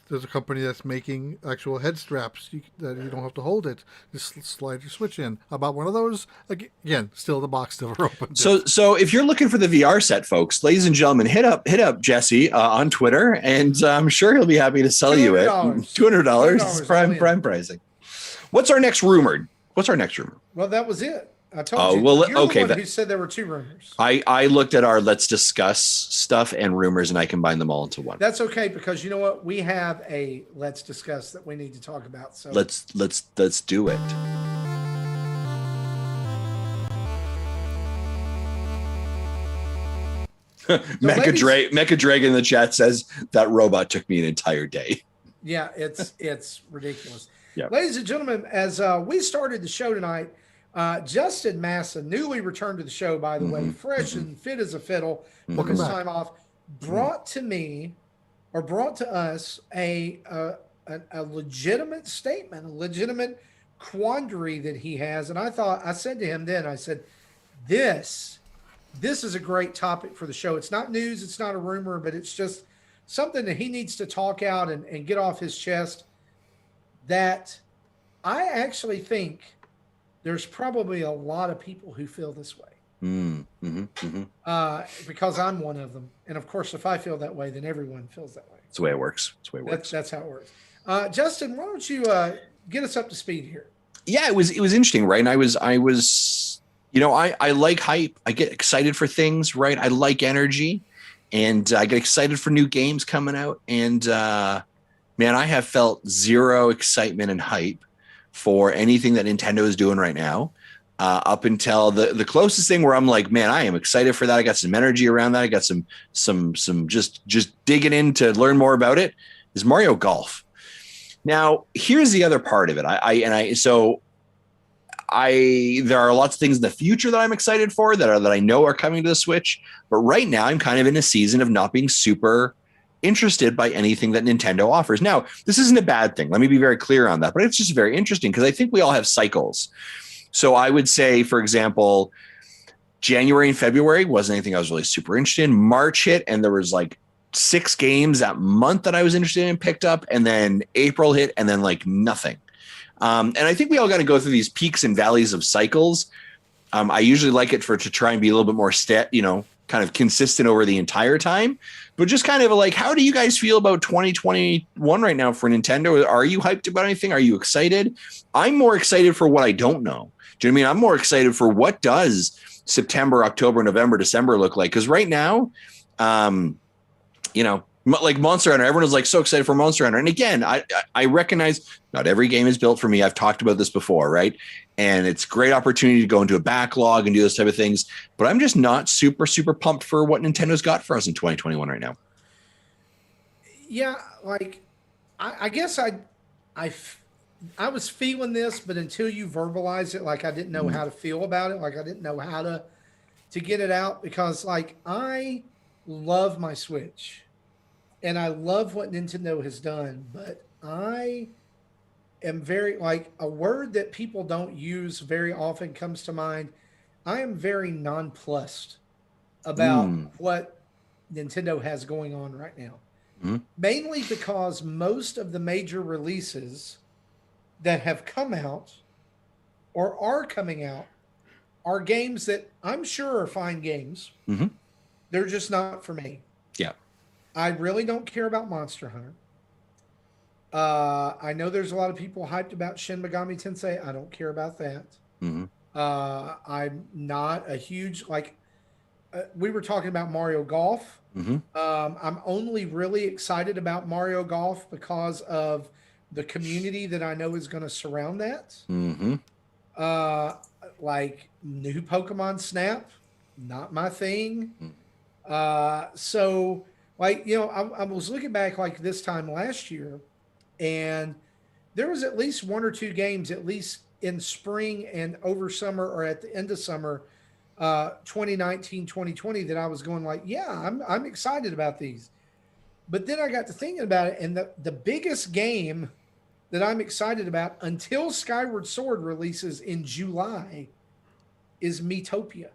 there's a company that's making actual head straps that you don't have to hold it. Just slide your switch in. I bought one of those. Again, still the box never opened. So if you're looking for the VR set, folks, ladies and gentlemen, hit up Jesse on Twitter, and I'm sure he'll be happy to sell you it. $200. Prime pricing. What's our next rumor? Well, that was it. I told you. Well, You're okay. the one who said there were 2 rumors. I looked at our let's discuss stuff and rumors, and I combined them all into one. That's okay, because you know what? We have a let's discuss that we need to talk about. So Let's do it. Mecha Dragon in the chat says that robot took me an entire day. Yeah, it's ridiculous. Yeah. Ladies and gentlemen, as we started the show tonight, Justin Massa, newly returned to the show, by the way, fresh and fit as a fiddle, took his time off, brought to us a legitimate statement, a legitimate quandary that he has. And I said to him then, I said, this is a great topic for the show. It's not news, it's not a rumor, but it's just something that he needs to talk out and get off his chest, that I actually think there's probably a lot of people who feel this way. Because I'm one of them. And of course, if I feel that way, then everyone feels that way. That's the way it works. That's how it works. Justin, why don't you get us up to speed here? Yeah, it was interesting, right? And I was, I like hype. I get excited for things, right? I like energy, and I get excited for new games coming out. And man, I have felt zero excitement and hype for anything that Nintendo is doing right now, up until the closest thing where I'm like, man, I am excited for that. I got some energy around that. I got some just digging in to learn more about it, is Mario Golf. Now, here's the other part of it. There are lots of things in the future that I'm excited for that I know are coming to the Switch. But right now I'm kind of in a season of not being super interested by anything that Nintendo offers. Now, this isn't a bad thing. Let me be very clear on that, but it's just very interesting because I think we all have cycles. So I would say, for example, January and February wasn't anything I was really super interested in. March hit, and there was like 6 games that month that I was interested in, picked up, and then April hit, and then like nothing. And I think we all got to go through these peaks and valleys of cycles. I usually like it to try and be a little bit more kind of consistent over the entire time. But just kind of like, how do you guys feel about 2021 right now for Nintendo? Are you hyped about anything? Are you excited? I'm more excited for what I don't know. Do you know what I mean? I'm more excited for what does September, October, November, December look like? Because right now, like Monster Hunter, everyone is like so excited for Monster Hunter. And again, I recognize not every game is built for me. I've talked about this before, right? And it's a great opportunity to go into a backlog and do those type of things. But I'm just not super, super pumped for what Nintendo's got for us in 2021 right now. Yeah, like I guess I was feeling this, but until you verbalize it, like I didn't know how to feel about it. Like I didn't know how to get it out, because like I love my Switch. And I love what Nintendo has done, but I am very, like, a word that people don't use very often comes to mind. I am very nonplussed about what Nintendo has going on right now. Mainly because most of the major releases that have come out or are coming out are games that I'm sure are fine games. They're just not for me. Yeah. I really don't care about Monster Hunter. I know there's a lot of people hyped about Shin Megami Tensei. I don't care about that. I'm not a huge, we were talking about Mario Golf. I'm only really excited about Mario Golf because of the community that I know is going to surround that. Like new Pokemon Snap, not my thing. So, like, I was looking back like this time last year, and there was at least 1 or 2 games, at least in spring and over summer or at the end of summer, 2019, 2020, that I was going like, yeah, I'm excited about these. But then I got to thinking about it, and the biggest game that I'm excited about until Skyward Sword releases in July is Miitopia.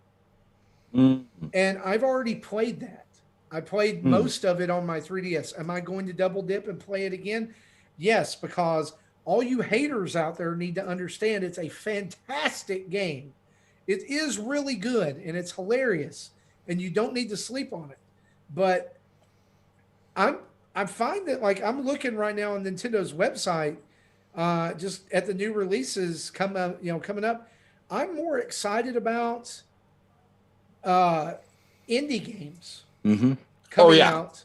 And I've already played that. I played most of it on my 3DS. Am I going to double dip and play it again? Yes, because all you haters out there need to understand it's a fantastic game. It is really good, and it's hilarious, and you don't need to sleep on it. But I find that, like, I'm looking right now on Nintendo's website, just at the new releases coming up. I'm more excited about uh, indie games Mm-hmm. Oh coming yeah, out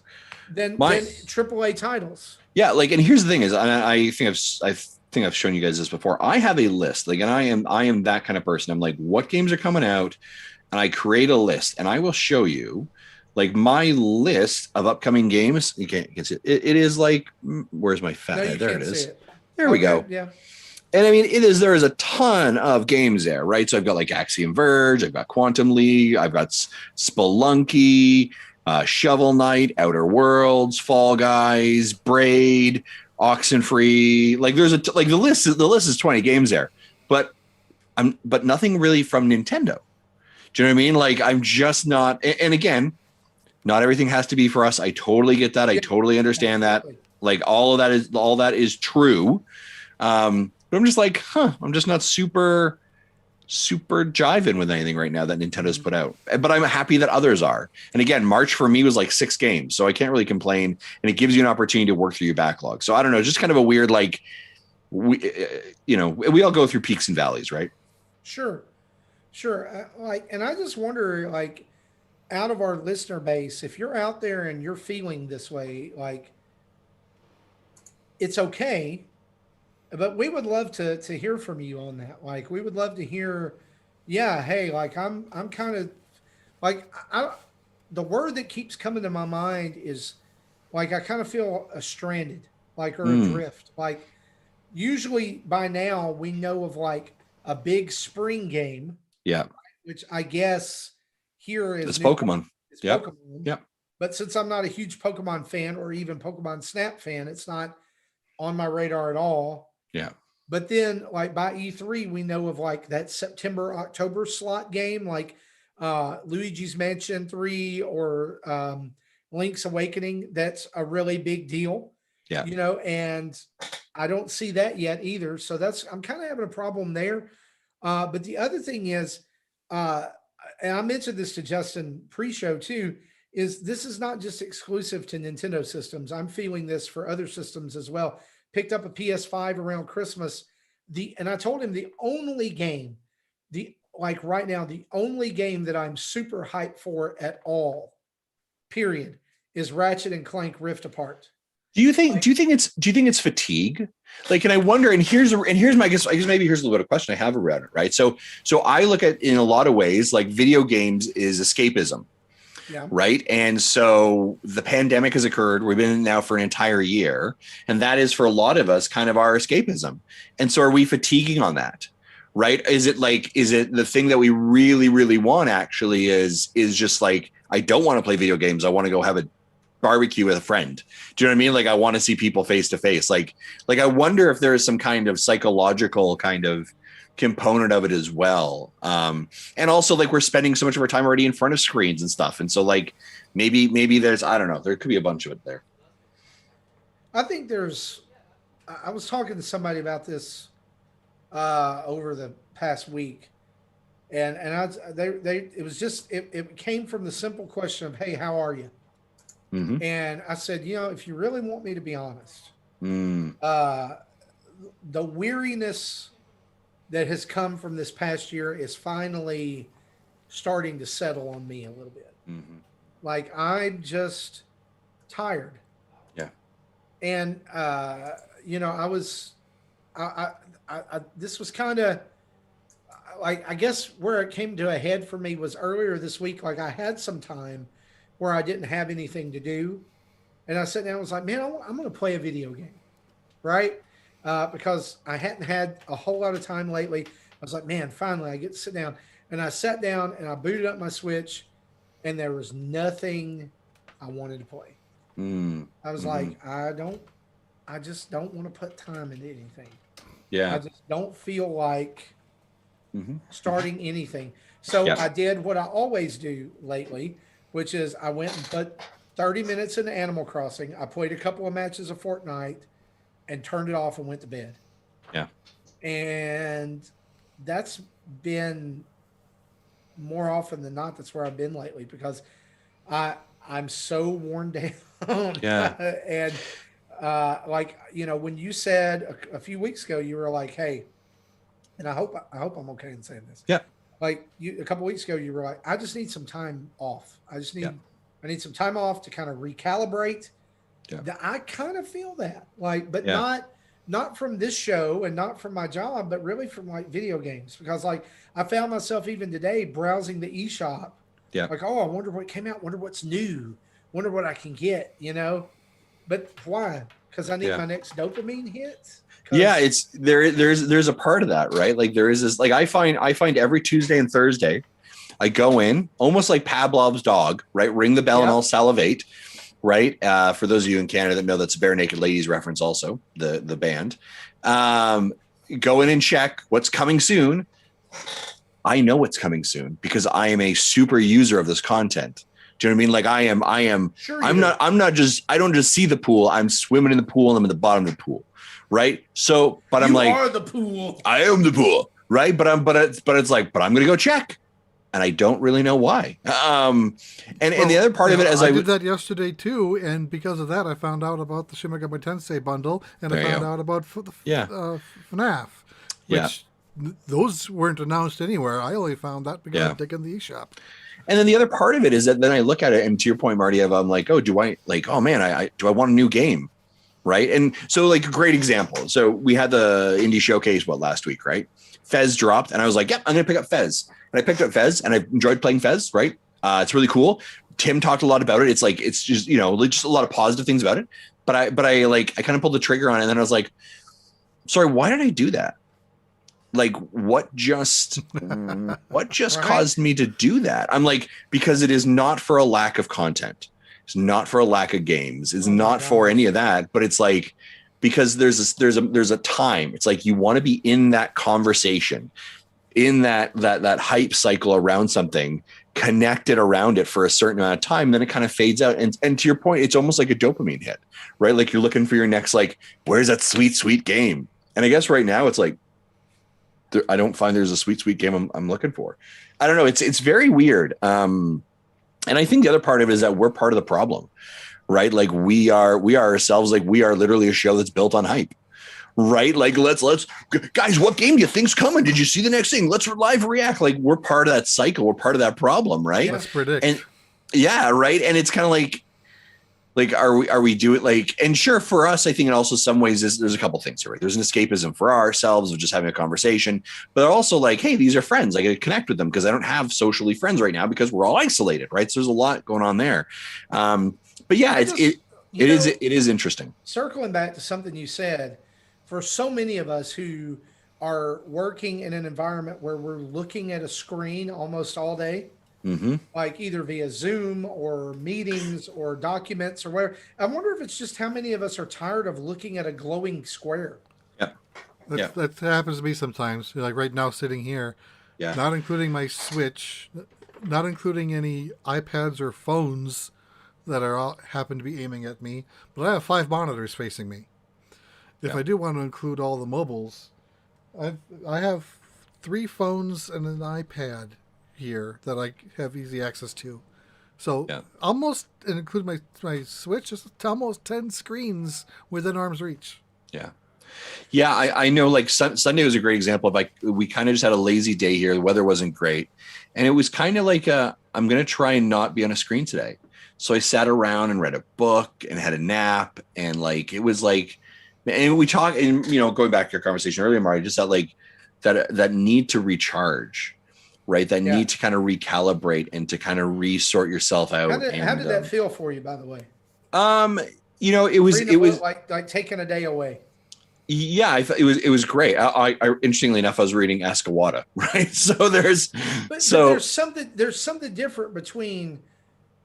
than my AAA titles. yeah. Like, and here's the thing is, I think I've shown you guys this before. I have a list, like, and I am that kind of person. I'm like, what games are coming out, and I create a list, and I will show you. Like my list of upcoming games, you can't see it. It is like, where's my fat No, head? you There it can't see is. it. There we Okay, go. yeah. And I mean, there is a ton of games there, right? So I've got like Axiom Verge, I've got Quantum League, I've got Spelunky, Shovel Knight, Outer Worlds, Fall Guys, Braid, Oxenfree. Like there's like the list is 20 games there, but but nothing really from Nintendo. Do you know what I mean? Like I'm just not. And again, not everything has to be for us. I totally get that. I totally understand Absolutely. that. Like all that is true. But I'm just like, I'm just not super jiving with anything right now that Nintendo's put out. But I'm happy that others are. And again, March for me was like 6 games, so I can't really complain. And it gives you an opportunity to work through your backlog. So I don't know, just kind of a weird, like, we all go through peaks and valleys, right? Sure, sure. And I just wonder, like, out of our listener base, if you're out there and you're feeling this way, like, it's okay, but we would love to hear from you on that. Like, we would love to hear, yeah, hey, like, I'm kind of like, the word that keeps coming to my mind is like I kind of feel stranded, like, or Mm, adrift. Like usually by now we know of like a big spring game, yeah. which I guess here is It's new. Pokemon. It's Yep. Pokemon. Yep. But since I'm not a huge Pokemon fan or even Pokemon Snap fan, it's not on my radar at all. Yeah. But then, like by E3, we know of like that September October slot game, like Luigi's Mansion 3 or Link's Awakening. That's a really big deal, Yeah. and I don't see that yet either. So I'm kind of having a problem there. But the other thing is, uh, and I mentioned this to Justin pre-show too, is this is not just exclusive to Nintendo systems. I'm feeling this for other systems as well. Picked up a PS5 around Christmas. And I told him the only game, the like right now, the only game that I'm super hyped for at all, period, is Ratchet and Clank Rift Apart. Do you think it's fatigue? Like, and I wonder, and here's my I guess maybe here's a little bit of question I have around it, right? So I look at in a lot of ways like video games is escapism. Yeah. Right. And so the pandemic has occurred. We've been in now for an entire year. And that is for a lot of us kind of our escapism. And so are we fatiguing on that? Right. Is it the thing that we really, really want actually is just like, I don't want to play video games. I want to go have a barbecue with a friend. Do you know what I mean? Like I want to see people face to face. Like I wonder if there is some kind of psychological kind of component of it as well. And also like we're spending so much of our time already in front of screens and stuff. And so like maybe there's, I don't know, there could be a bunch of it there. I think I was talking to somebody about this over the past week. It was just, it came from the simple question of, hey, how are you? Mm-hmm. And I said, if you really want me to be honest, Mm. The weariness that has come from this past year is finally starting to settle on me a little bit. Mm-hmm. Like I'm just tired. Yeah. And this was kind of like, I guess where it came to a head for me was earlier this week. Like I had some time where I didn't have anything to do. And I sat down and was like, man, I'm going to play a video game. Right. Because I hadn't had a whole lot of time lately. I was like, man, finally I get to sit down. And I sat down and I booted up my Switch and there was nothing I wanted to play. I was like, I just don't want to put time into anything. Yeah. I just don't feel like starting anything. So I did what I always do lately, which is I went and put 30 minutes into Animal Crossing. I played a couple of matches of Fortnite and turned it off and went to bed. Yeah. And that's been more often than not, that's where I've been lately because I'm so worn down. Yeah. And when you said a few weeks ago, you were like, hey, and I hope I'm okay in saying this. Yeah. Like a couple weeks ago, you were like, I just need some time off. I need some time off to kind of recalibrate. Yeah. I kind of feel that, like, but Yeah. not from this show and not from my job, but really from like video games, because like I found myself even today browsing the eShop. Yeah. Like, oh, I wonder what came out. Wonder what's new. Wonder what I can get. But why? Because I need my next dopamine hit. Yeah, it's there's a part of that, right? Like there is this, like I find every Tuesday and Thursday, I go in almost like Pavlov's dog, right? Ring the bell and I'll salivate, right? For those of you in Canada that know, that's a Bare Naked Ladies reference, also the band. Go in and check what's coming soon. I know what's coming soon because I am a super user of this content. Do you know what I mean? Like I am. Sure. I don't just see the pool. I'm swimming in the pool and I'm in the bottom of the pool. Right. So, but I'm like, you are the pool. I am the pool. Right. But I'm going to go check. And I don't really know why. And the other part of it, I did that yesterday too. And because of that, I found out about the Shin Megami Tensei bundle and I found out about FNAF, which those weren't announced anywhere. I only found that because I'm taking the eShop. And then the other part of it is that then I look at it, and to your point, Marty, I'm like, do I want a new game? Right. And so like a great example. So we had the indie showcase, last week, right? Fez dropped and I was like, I'm going to pick up Fez. And I picked up Fez and I enjoyed playing Fez. Right. It's really cool. Tim talked a lot about it. It's like, it's just, just a lot of positive things about it. But I kind of pulled the trigger on it. And then I was like, sorry, why did I do that? Like what just caused me to do that? I'm like, because it is not for a lack of content. It's not for a lack of games. It's not for any of that, but it's like, because there's a time. It's like, you want to be in that conversation, in that hype cycle around something, connected around it for a certain amount of time. Then it kind of fades out. And to your point, it's almost like a dopamine hit, right? Like you're looking for your next, like, where's that sweet, sweet game? And I guess right now it's like, I don't find there's a sweet, sweet game I'm looking for. I don't know. It's very weird. And I think the other part of it is that we're part of the problem, right? Like we are ourselves, like we are literally a show that's built on hype, right? Like let's guys, what game do you think's coming? Did you see the next thing? Let's live react. Like we're part of that cycle. We're part of that problem, right? Let's predict. And right. And it's kind of like are we doing like, and sure, for us, I think in also some ways there's a couple things here, right? There's an escapism for ourselves of just having a conversation, but also like, hey, these are friends. I got to connect with them because I don't have socially friends right now because we're all isolated, right? So there's a lot going on there. But yeah, it is interesting. Circling back to something you said, for so many of us who are working in an environment where we're looking at a screen almost all day, like either via Zoom or meetings or documents or whatever. I wonder if it's just how many of us are tired of looking at a glowing square. That happens to me sometimes. Like right now, sitting here, not including my Switch, not including any iPads or phones that happen to be aiming at me, but I have 5 monitors facing me. If I do want to include all the mobiles, I have 3 phones and an iPad here that I have easy access to. So almost, and include my Switch, it's almost 10 screens within arm's reach. Yeah, I know, like Sunday was a great example of like, we kind of just had a lazy day here. The weather wasn't great. And it was kind of like, I'm going to try and not be on a screen today. So I sat around and read a book and had a nap. And like, it was like, and we talked, and, going back to your conversation earlier, Marty, just that like, that need to recharge, right? That need to kind of recalibrate and to kind of resort yourself out. How did that feel for you, by the way? It was like taking a day away. Yeah, I thought it was great. I interestingly enough, I was reading Ascawata, right? So there's something different between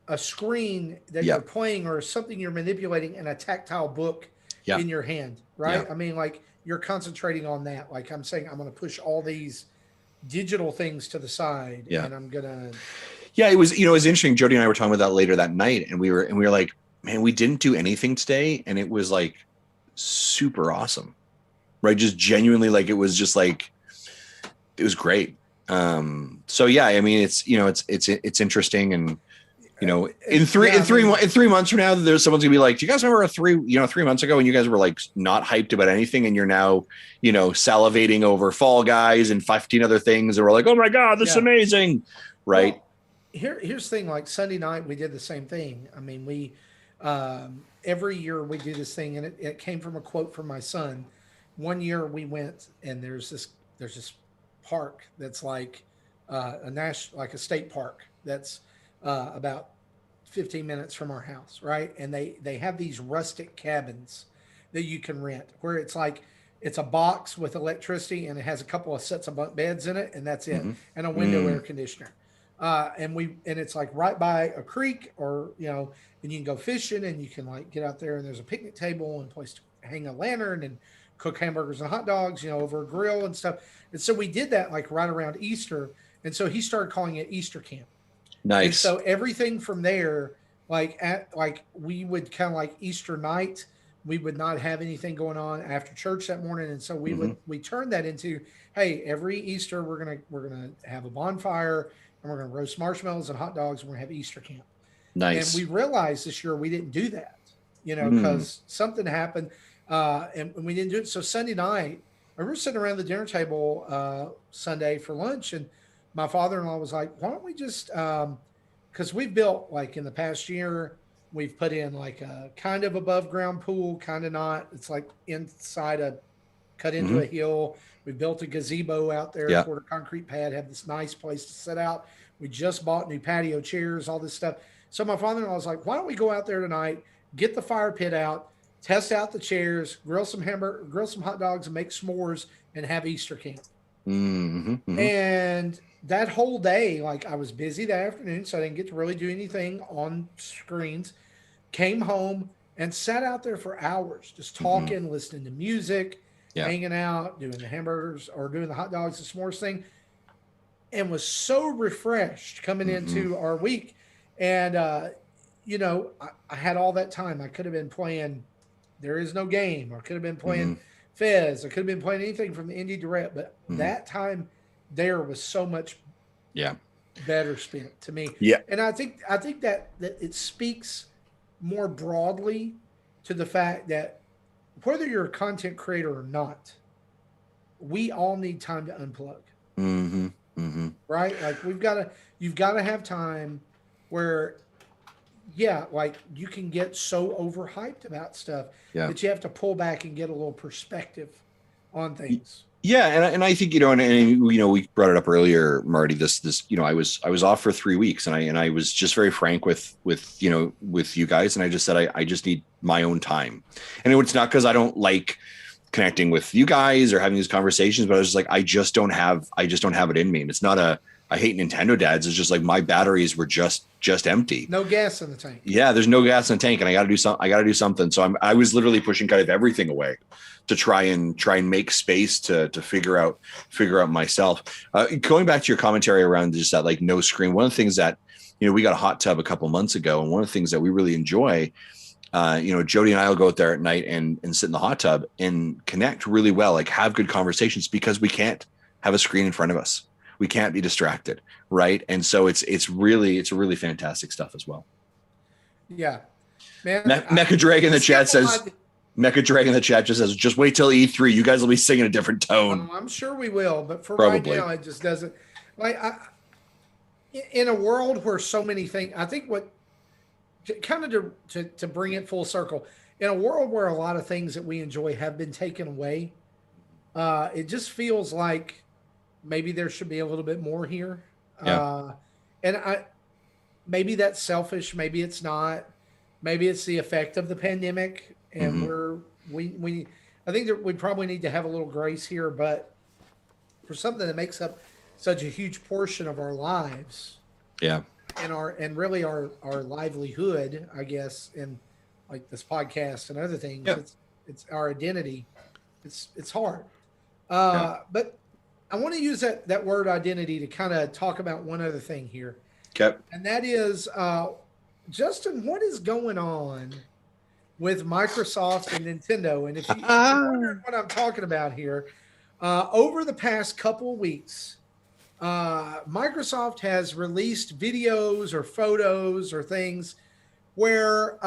a screen that you're playing or something you're manipulating and a tactile book in your hand, right? I mean, like you're concentrating on that. Like I'm saying, I'm going to push all these digital things to the side, and I'm gonna. Yeah, it was it was interesting. Jody and I were talking about that later that night, and we were like, man, we didn't do anything today, and it was like super awesome, right? Just genuinely, like it was just like it was great. So yeah, I mean, it's it's interesting, and in 3 months from now, there's someone's gonna be like, do you guys remember 3 months ago when you guys were like not hyped about anything, and you're now, salivating over Fall Guys and 15 other things, and we're like, oh my God, this is amazing. Right. Well, here's the thing, like Sunday night, we did the same thing. I mean, we, every year we do this thing, and it came from a quote from my son. One year we went, and there's this park that's like like a state park that's about 15 minutes from our house, right? And they have these rustic cabins that you can rent, where it's like it's a box with electricity, and it has a couple of sets of bunk beds in it, and that's it, and a window air conditioner. And it's like right by a creek, or and you can go fishing, and you can like get out there, and there's a picnic table and a place to hang a lantern and cook hamburgers and hot dogs, over a grill and stuff. And so we did that like right around Easter. And so he started calling it Easter camp. Nice. And so everything from there, we would kind of like Easter night, we would not have anything going on after church that morning. And so we turned that into, hey, every Easter we're gonna have a bonfire, and we're gonna roast marshmallows and hot dogs, and we're gonna have Easter camp. Nice. And we realized this year we didn't do that, because something happened, and we didn't do it. So Sunday night, I remember sitting around the dinner table Sunday for lunch, and my father-in-law was like, why don't we just, because we've built, like in the past year, we've put in like a kind of above ground pool, kind of not. It's like inside cut into a hill. We built a gazebo out there, poured a concrete pad, have this nice place to sit out. We just bought new patio chairs, all this stuff. So my father-in-law was like, why don't we go out there tonight, get the fire pit out, test out the chairs, grill some hot dogs, and make s'mores, and have Easter camp. And that whole day, like I was busy that afternoon, so I didn't get to really do anything on screens. Came home and sat out there for hours, just talking, listening to music, hanging out, doing the hamburgers or doing the hot dogs, the s'mores thing, and was so refreshed coming into our week. And, I had all that time. I could have been playing There Is No Game. I could have been playing Fez. I could have been playing anything from the Indie Direct, but that time there was so much better spent to me. Yeah. And I think that it speaks more broadly to the fact that whether you're a content creator or not, we all need time to unplug. Right? Like you've got to have time where, like you can get so overhyped about stuff that you have to pull back and get a little perspective on things. Yeah, and I think and we brought it up earlier, Marty. This I was off for 3 weeks, and I was just very frank with you guys, and I just said I just need my own time, and it's not because I don't like connecting with you guys or having these conversations, but I was just like I just don't have it in me, and it's not I hate Nintendo dads. It's just like my batteries were just empty. No gas in the tank. Yeah, there's no gas in the tank, and I got to do something. So I was literally pushing kind of everything away to try and make space to figure out myself. Going back to your commentary around just that like no screen. One of the things that we got a hot tub a couple months ago, and one of the things that we really enjoy, Jody and I will go out there at night and sit in the hot tub and connect really well, like have good conversations, because we can't have a screen in front of us. We can't be distracted, right? And so it's really fantastic stuff as well. Yeah, man. Mecha Dragon in the chat says. Mecha Dragon in the chat just says, "Just wait till E3. You guys will be singing a different tone." I'm sure we will, but for Probably. right now, it just doesn't. In a world where so many things, I think to bring it full circle, in a world where a lot of things that we enjoy have been taken away, it just feels like maybe there should be a little bit more here. Maybe that's selfish. Maybe it's not. Maybe it's the effect of the pandemic, and I think that we probably need to have a little grace here. But for something that makes up such a huge portion of our lives, and really our livelihood, I guess, in like this podcast and other things, it's our identity. It's hard, but I want to use that word identity to kind of talk about one other thing here. Okay. And that is, Justin, what is going on with Microsoft and Nintendo? And if you're wondering what I'm talking about here, over the past couple of weeks, Microsoft has released videos or photos or things where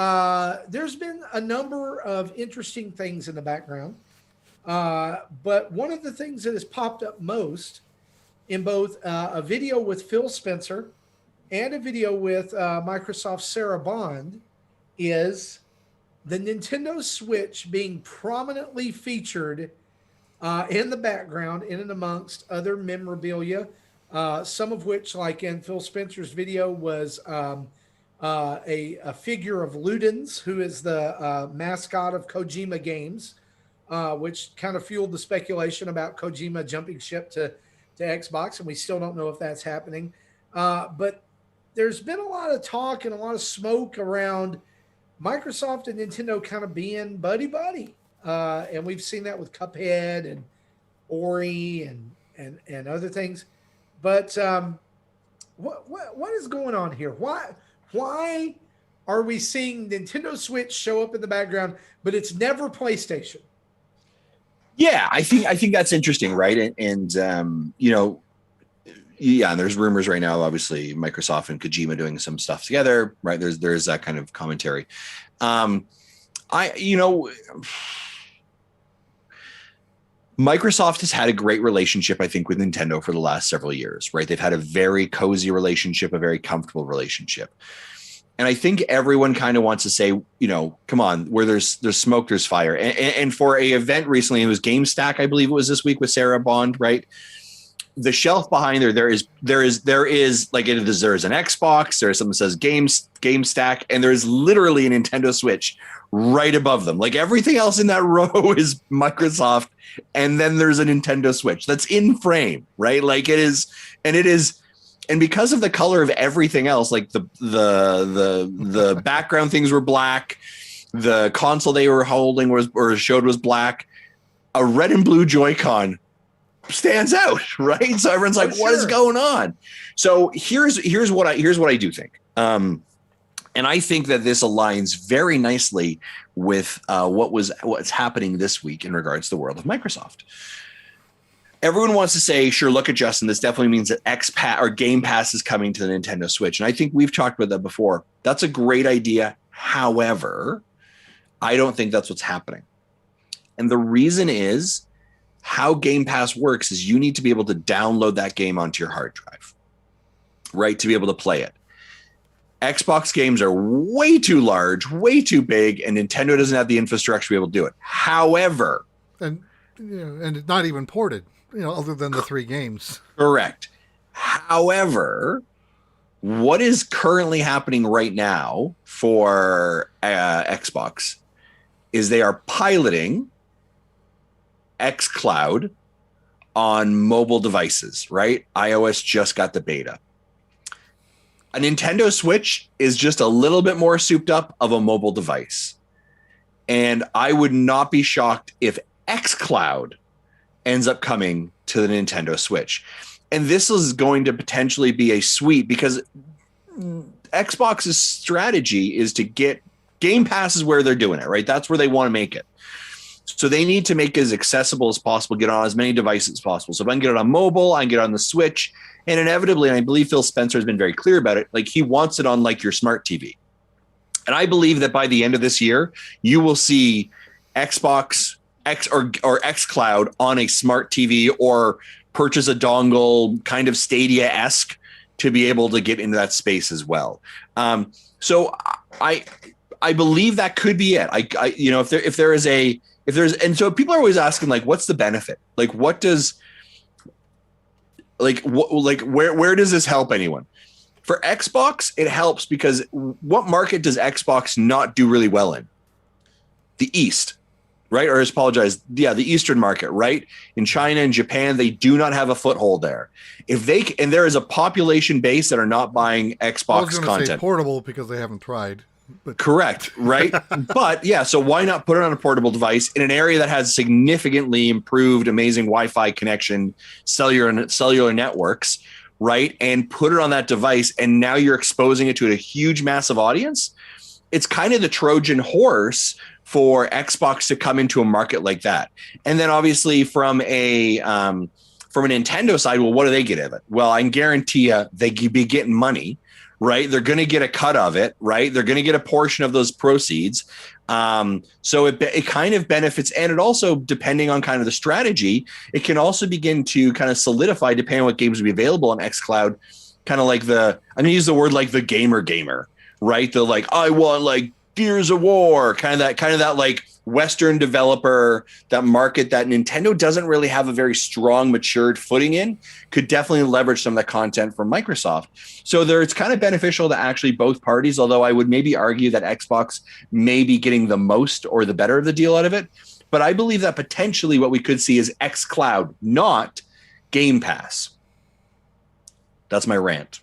there's been a number of interesting things in the background. But one of the things that has popped up most in both a video with Phil Spencer and a video with Microsoft's Sarah Bond is the Nintendo Switch being prominently featured in the background, in and amongst other memorabilia, some of which, like in Phil Spencer's video, was a figure of Ludens, who is the mascot of Kojima Games, which kind of fueled the speculation about Kojima jumping ship to Xbox, and we still don't know if that's happening. But there's been a lot of talk and a lot of smoke around Microsoft and Nintendo kind of being buddy-buddy. And we've seen that with Cuphead and Ori and other things. But what is going on here? Why are we seeing Nintendo Switch show up in the background, but it's never PlayStation? Yeah, I think that's interesting, right? And yeah, and there's rumors right now, obviously, Microsoft and Kojima doing some stuff together, right? There's that kind of commentary. Microsoft has had a great relationship, I think, with Nintendo for the last several years, right? They've had a very cozy relationship, a very comfortable relationship. And I think everyone kind of wants to say, come on, where there's smoke, there's fire. And for a event recently, it was GameStack, I believe it was this week with Sarah Bond, right? The shelf behind there is like there's an Xbox, there's something that says GameStack, and there's literally a Nintendo Switch right above them. Like everything else in that row is Microsoft, and then there's a Nintendo Switch that's in frame, right? Like it is, and because of the color of everything else, like the background things were black, the console they were holding showed was black, a red and blue Joy-Con stands out, right? So everyone's like, what is going on? So here's what I do think. And I think that this aligns very nicely with what's happening this week in regards to the world of Microsoft. Everyone wants to say, sure, look at Justin. This definitely means that Game Pass is coming to the Nintendo Switch. And I think we've talked about that before. That's a great idea. However, I don't think that's what's happening. And the reason is how Game Pass works is you need to be able to download that game onto your hard drive, right, to be able to play it. Xbox games are way too large, way too big, and Nintendo doesn't have the infrastructure to be able to do it. However, and it's not even ported, other than the 3 games. Correct. However, what is currently happening right now for Xbox is they are piloting xCloud on mobile devices, right? iOS just got the beta. A Nintendo Switch is just a little bit more souped up of a mobile device. And I would not be shocked if xCloud ends up coming to the Nintendo Switch. And this is going to potentially be a suite because Xbox's strategy is to get Game Pass is where they're doing it, right? That's where they want to make it. So they need to make it as accessible as possible, get on as many devices as possible. So if I can get it on mobile, I can get it on the Switch. And inevitably, and I believe Phil Spencer has been very clear about it, like he wants it on like your smart TV. And I believe that by the end of this year, you will see Xbox X or xCloud on a smart TV or purchase a dongle kind of Stadia-esque to be able to get into that space as well. So I believe that could be it. And so people are always asking, like, what's the benefit? Like, where does this help anyone? For Xbox, it helps because what market does Xbox not do really well in? The East, right? Or I apologize. Yeah, the Eastern market, right? In China and Japan, they do not have a foothold there. And there is a population base that are not buying Xbox I was going to content. say portable because they haven't tried. But. Correct, right? But yeah, so why not put it on a portable device in an area that has significantly improved, amazing Wi-Fi connection, cellular networks, right? And put it on that device, and now you're exposing it to a huge, massive audience. It's kind of the Trojan horse for Xbox to come into a market like that. And then obviously from a From a Nintendo side, well, what do they get of it? Well, I can guarantee you they be getting money, right? They're going to get a cut of it, right? They're going to get a portion of those proceeds. So it kind of benefits, and it also, depending on kind of the strategy, it can also begin to kind of solidify, depending on what games will be available on xCloud, kind of like I'm going to use the word like the gamer, right? The like, I want like Gears of War, kind of that like Western developer, that market that Nintendo doesn't really have a very strong, matured footing in, could definitely leverage some of the content from Microsoft. So it's kind of beneficial to actually both parties, although I would maybe argue that Xbox may be getting the most or the better of the deal out of it. But I believe that potentially what we could see is xCloud, not Game Pass. That's my rant.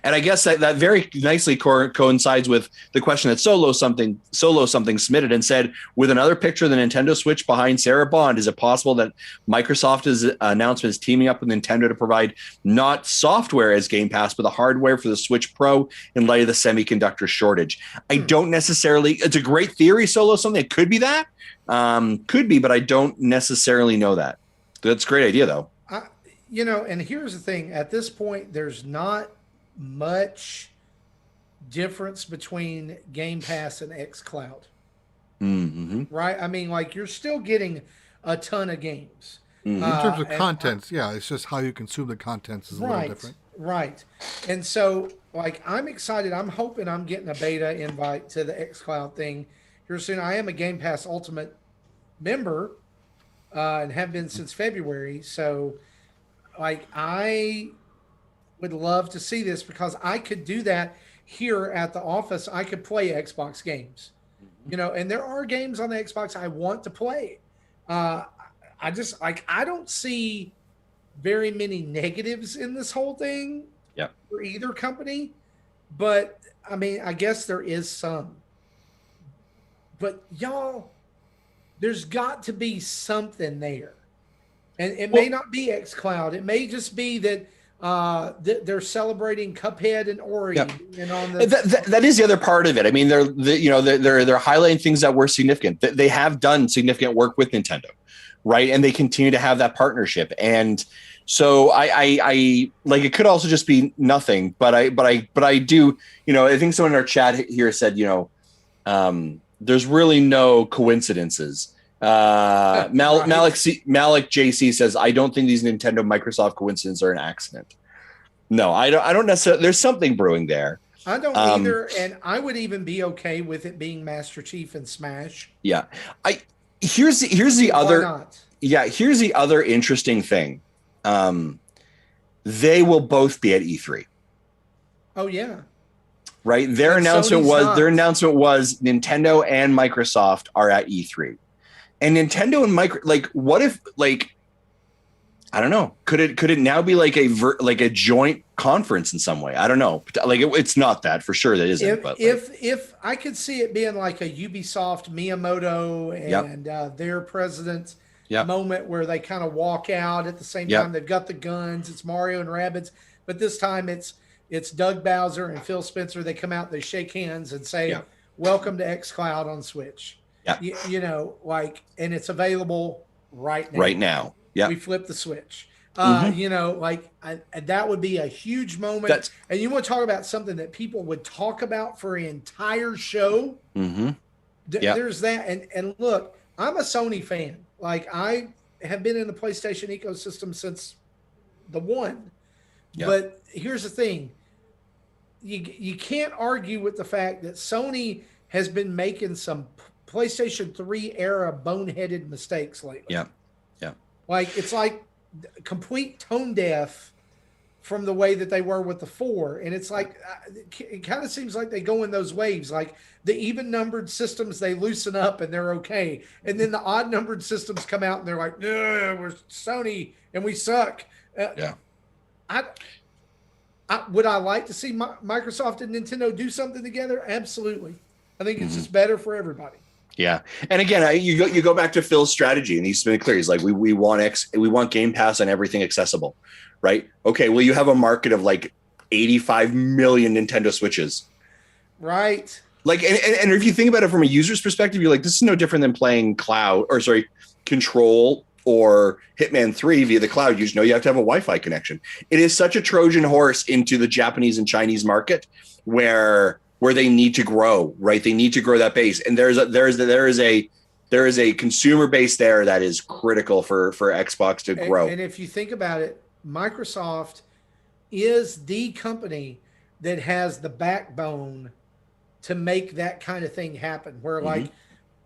And I guess that very nicely coincides with the question that Solo something submitted and said, with another picture of the Nintendo Switch behind Sarah Bond, is it possible that Microsoft's announcement is teaming up with Nintendo to provide not software as Game Pass, but the hardware for the Switch Pro in light of the semiconductor shortage? I don't necessarily, it's a great theory, Solo something. It could be that. Could be, but I don't necessarily know that. That's a great idea, though. And here's the thing. At this point, there's not much difference between Game Pass and xCloud. Mm-hmm. Right? I mean, like, you're still getting a ton of games. Mm-hmm. In terms of contents, it's just how you consume the contents is a little different. Right. And so, like, I'm excited. I'm hoping I'm getting a beta invite to the xCloud thing here soon. I am a Game Pass Ultimate member and have been since February. So, like, I would love to see this because I could do that here at the office. I could play Xbox games, and there are games on the Xbox I want to play. I don't see very many negatives in this whole thing for either company, but I mean, I guess there is some. But y'all, there's got to be something there. And it may not be xCloud. It may just be that they're celebrating Cuphead and Ori, and on the that is the other part of it. I mean, they're highlighting things that were significant. They have done significant work with Nintendo, right? And they continue to have that partnership. And so I like, it could also just be nothing, but I do, I think someone in our chat here said, there's really no coincidences. Malik JC says, I don't think these Nintendo Microsoft coincidences are an accident. No, I don't necessarily. There's something brewing there. I don't either, and I would even be okay with it being Master Chief and Smash. Yeah, here's the other. Yeah, here's the other interesting thing. They will both be at E3. Oh yeah. Right. Their announcement was Nintendo and Microsoft are at E3. And Nintendo and what if, I don't know, could it now be like a joint conference in some way? I don't know. Like it's not that for sure. That isn't. If I could see it being like a Ubisoft Miyamoto and their president moment where they kind of walk out at the same time. They've got the guns. It's Mario and Rabbids, but this time it's Doug Bowser and Phil Spencer. They come out, they shake hands and say, "Welcome to xCloud on Switch." Yeah, and it's available right now. Right now, we flip the switch. That would be a huge moment. And you want to talk about something that people would talk about for an entire show? Mm-hmm. There's that. And look, I'm a Sony fan. Like, I have been in the PlayStation ecosystem since the one. Yeah. But here's the thing: you can't argue with the fact that Sony has been making some PlayStation 3 era boneheaded mistakes lately. Yeah. Like, it's like complete tone deaf from the way that they were with the 4. And it's like, it kind of seems like they go in those waves. Like, the even numbered systems, they loosen up and they're okay. And then the odd numbered systems come out and they're like, no, we're Sony and we suck. Would I like to see Microsoft and Nintendo do something together? Absolutely. I think it's just better for everybody. Yeah, and again, you go back to Phil's strategy, and he's been clear. He's like, we want Game Pass on everything accessible, right? Okay, well, you have a market of like 85 million Nintendo Switches, right? Like, and if you think about it from a user's perspective, you're like, this is no different than playing Control or Hitman 3 via the cloud, you just know you have to have a Wi-Fi connection. It is such a Trojan horse into the Japanese and Chinese market where they need to grow, right? They need to grow that base. And there is a consumer base there that is critical for Xbox to grow. And if you think about it, Microsoft is the company that has the backbone to make that kind of thing happen, where like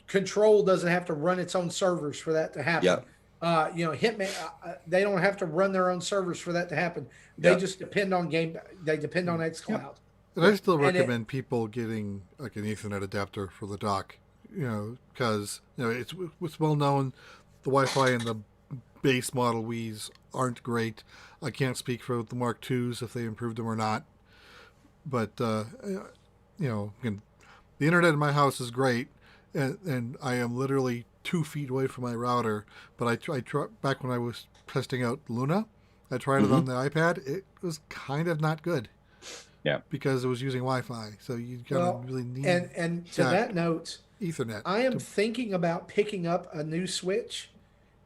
Control doesn't have to run its own servers for that to happen. Yep. Hitman, they don't have to run their own servers for that to happen. They just depend on they depend on xCloud. Yep. And I still recommend people getting like an Ethernet adapter for the dock, because it's well known the Wi-Fi and the base model Wii's aren't great. I can't speak for the Mark IIs if they improved them or not, but the internet in my house is great, and I am literally 2 feet away from my router. But I tried back when I was testing out Luna. I tried it on the iPad. It was kind of not good. Yeah, because it was using Wi-Fi, so you really need. And to that note, Ethernet. I am thinking about picking up a new Switch,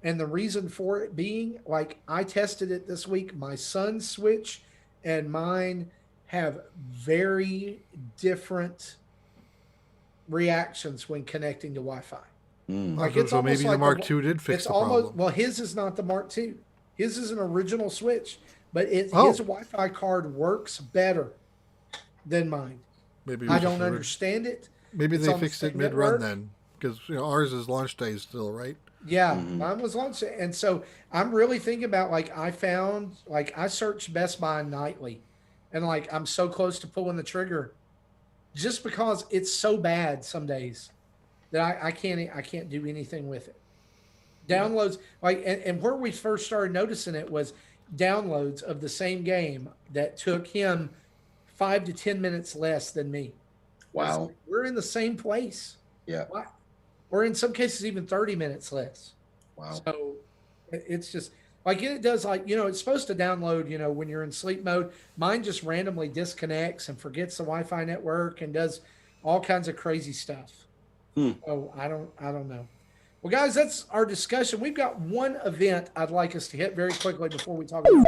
and the reason for it being, like, I tested it this week. My son's Switch and mine have very different reactions when connecting to Wi-Fi. Like it's so maybe like the Mark II did fix the problem. Well, his is not the Mark II. His is an original Switch, but his Wi-Fi card works better than mine. Maybe I don't understand it. Maybe they fixed it mid-run then, because ours is launch day still, right? Yeah, mine was launch day, and so I'm really thinking about I searched Best Buy nightly, and like I'm so close to pulling the trigger, just because it's so bad some days that I can't do anything with it. Downloads and where we first started noticing it was downloads of the same game that took him 5 to 10 minutes less than me. Wow. Like, we're in the same place. Yeah. Or in some cases, even 30 minutes less. Wow. So it's just like it does, it's supposed to download, when you're in sleep mode. Mine just randomly disconnects and forgets the Wi-Fi network and does all kinds of crazy stuff. Oh, I don't know. Well, guys, that's our discussion. We've got one event I'd like us to hit very quickly before we talk about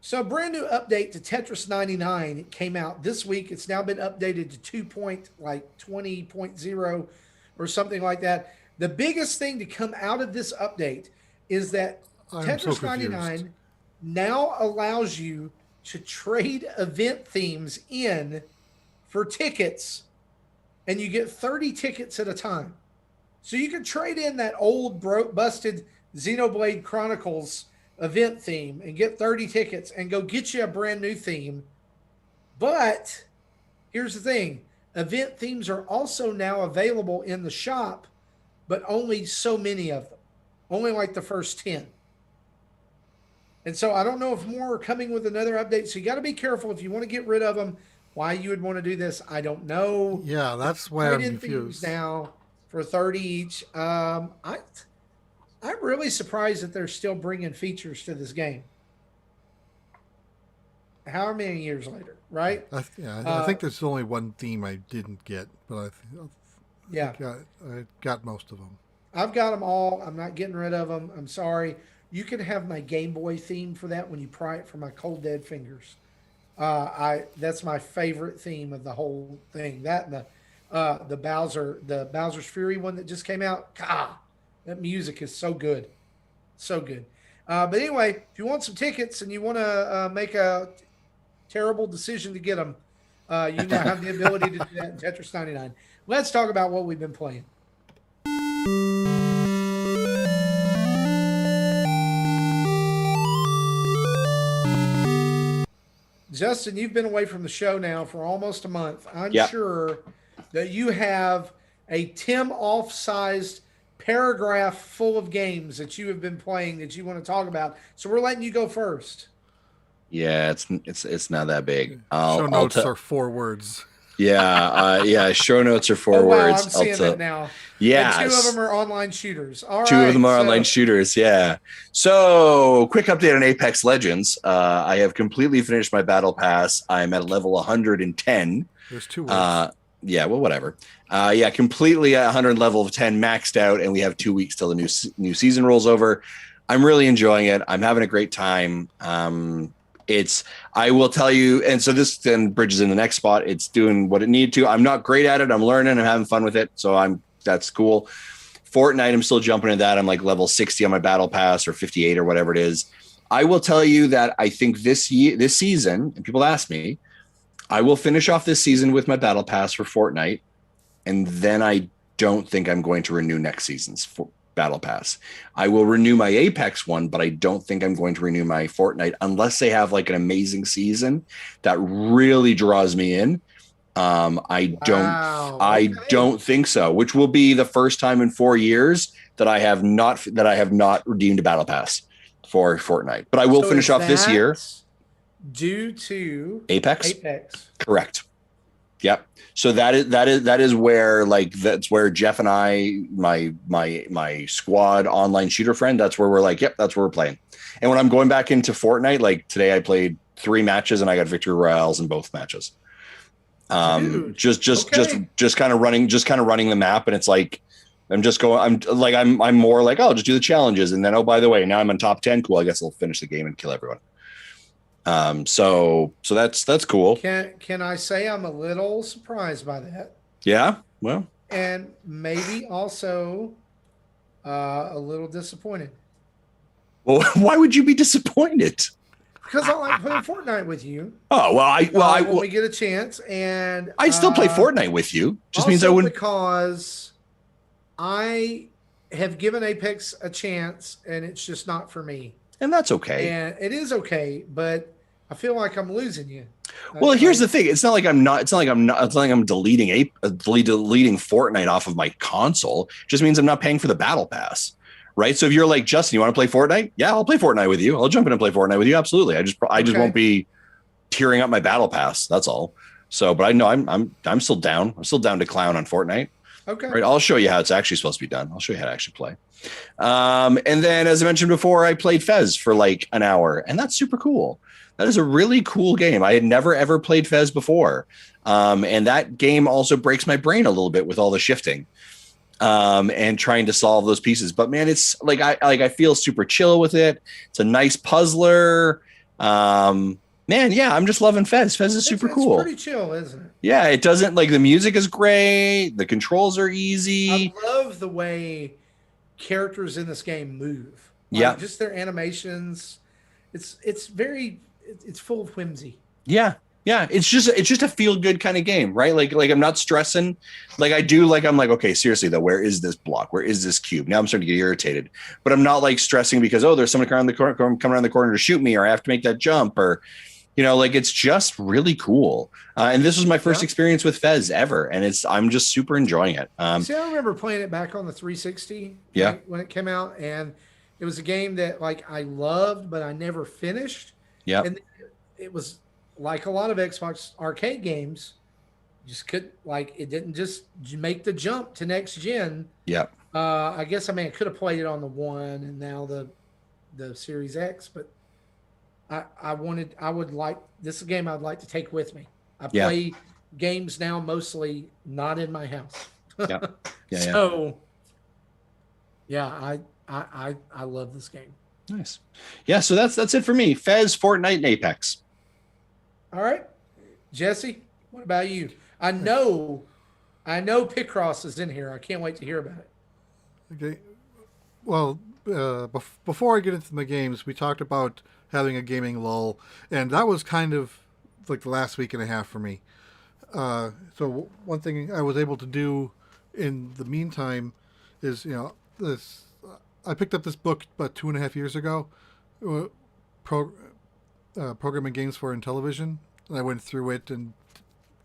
So a brand new update to Tetris 99 came out this week. It's now been updated to 2.20.0 or something like that. The biggest thing to come out of this update is that Tetris 99 now allows you to trade event themes in for tickets, and you get 30 tickets at a time. So you can trade in that old busted Xenoblade Chronicles event theme and get 30 tickets and go get you a brand new theme. But here's the thing. Event themes are also now available in the shop, but only so many of them. Only like the first 10. And so I don't know if more are coming with another update. So you got to be careful if you want to get rid of them. Why you would want to do this, I don't know. Yeah, that's why I'm confused. Now for 30 each. I'm really surprised that they're still bringing features to this game. How many years later, right? I think there's only one theme I didn't get, but I got most of them. I've got them all. I'm not getting rid of them. I'm sorry. You can have my Game Boy theme for that when you pry it from my cold dead fingers. That's my favorite theme of the whole thing. That and the Bowser's Fury one that just came out. God, that music is so good. So good. But anyway, if you want some tickets and you want to make a terrible decision to get them, you now have the ability to do that in Tetris 99. Let's talk about what we've been playing. Justin, you've been away from the show now for almost a month. I'm sure that you have a Tim Off-sized paragraph full of games that you have been playing that you want to talk about. So we're letting you go first. Yeah, it's not that big. Show notes are 4 words. Yeah, show notes are 4 words. I'm seeing that now. Yeah, and 2 of them are online shooters. All 2 of them are online shooters. Yeah. So, quick update on Apex Legends. I have completely finished my battle pass. I'm at level 110. There's 2 words. Yeah, well, whatever. Yeah, completely at 100 level of 10 maxed out, and we have 2 weeks till the new season rolls over. I'm really enjoying it. I'm having a great time. I will tell you, and so this then bridges in the next spot. It's doing what it needed to. I'm not great at it. I'm learning. I'm having fun with it. So that's cool. Fortnite, I'm still jumping into that. I'm like level 60 on my battle pass or 58 or whatever it is. I will tell you that I think this season, and people ask me, I will finish off this season with my battle pass for Fortnite. And then I don't think I'm going to renew next season's battle pass. I will renew my Apex one, but I don't think I'm going to renew my Fortnite unless they have like an amazing season that really draws me in. I don't think so, which will be the first time in 4 years that I have not redeemed a battle pass for Fortnite. But I will finish off this year. Due to Apex? Correct. Yep. So that is where that's where Jeff and I, my squad online shooter friend, that's where we're like, yep, that's where we're playing. And when I'm going back into Fortnite, like today I played 3 matches and I got victory royales in both matches. Just kind of running the map, and it's like I'm more like, oh, just do the challenges, and then, oh, by the way, now I'm in top 10. Cool, I guess I'll finish the game and kill everyone. So that's cool. Can I say I'm a little surprised by that? Yeah, well, and maybe also a little disappointed. Well, why would you be disappointed? Because I like playing Fortnite with you. Oh well, when we get a chance, and I still play Fortnite with you. Just means I wouldn't, because I have given Apex a chance, and it's just not for me. And that's okay. And it is okay, but I feel like I'm losing you. Well, here's the thing. It's not like I'm deleting Fortnite off of my console. It just means I'm not paying for the battle pass. Right. So if you're like, Justin, you want to play Fortnite? Yeah, I'll play Fortnite with you. I'll jump in and play Fortnite with you. Absolutely. I just won't be tearing up my battle pass. That's all. So, but I know I'm still down. I'm still down to clown on Fortnite. Okay. Right. I'll show you how it's actually supposed to be done. I'll show you how to actually play. And then, as I mentioned before, I played Fez for like an hour, and that's super cool. That is a really cool game. I had never, ever played Fez before. And that game also breaks my brain a little bit with all the shifting. And trying to solve those pieces. But man, it's like I feel super chill with it. It's a nice puzzler. Man, yeah, I'm just loving Fez. Fez is super cool. It's pretty chill, isn't it? Yeah, it doesn't the music is great. The controls are easy. I love the way characters in this game move. Just their animations. It's full of whimsy. Yeah. Yeah, it's just a feel good kind of game, right? Like I'm not stressing. I'm like, okay, seriously though, where is this block? Where is this cube? Now I'm starting to get irritated, but I'm not like stressing because there's someone coming around the corner to shoot me, or I have to make that jump, or it's just really cool. And this was my first experience with Fez ever, and I'm just super enjoying it. See, I remember playing it back on the 360. Yeah, when it came out, and it was a game that I loved, but I never finished. Yeah, and it was. Like a lot of Xbox arcade games, just it didn't just make the jump to next gen. Yeah. I guess I could have played it on the One and now the Series X, but this is a game I'd like to take with me. I play games now mostly not in my house. Yeah. So I love this game. Nice. Yeah, so that's it for me. Fez, Fortnite, and Apex. All right, Jesse, what about you? I know Picross is in here. I can't wait to hear about it. Okay. Well, before I get into the games, we talked about having a gaming lull, and that was kind of like the last week and a half for me. So one thing I was able to do in the meantime is, I picked up this book about 2.5 years ago, Programming Games for Intellivision, and I went through it and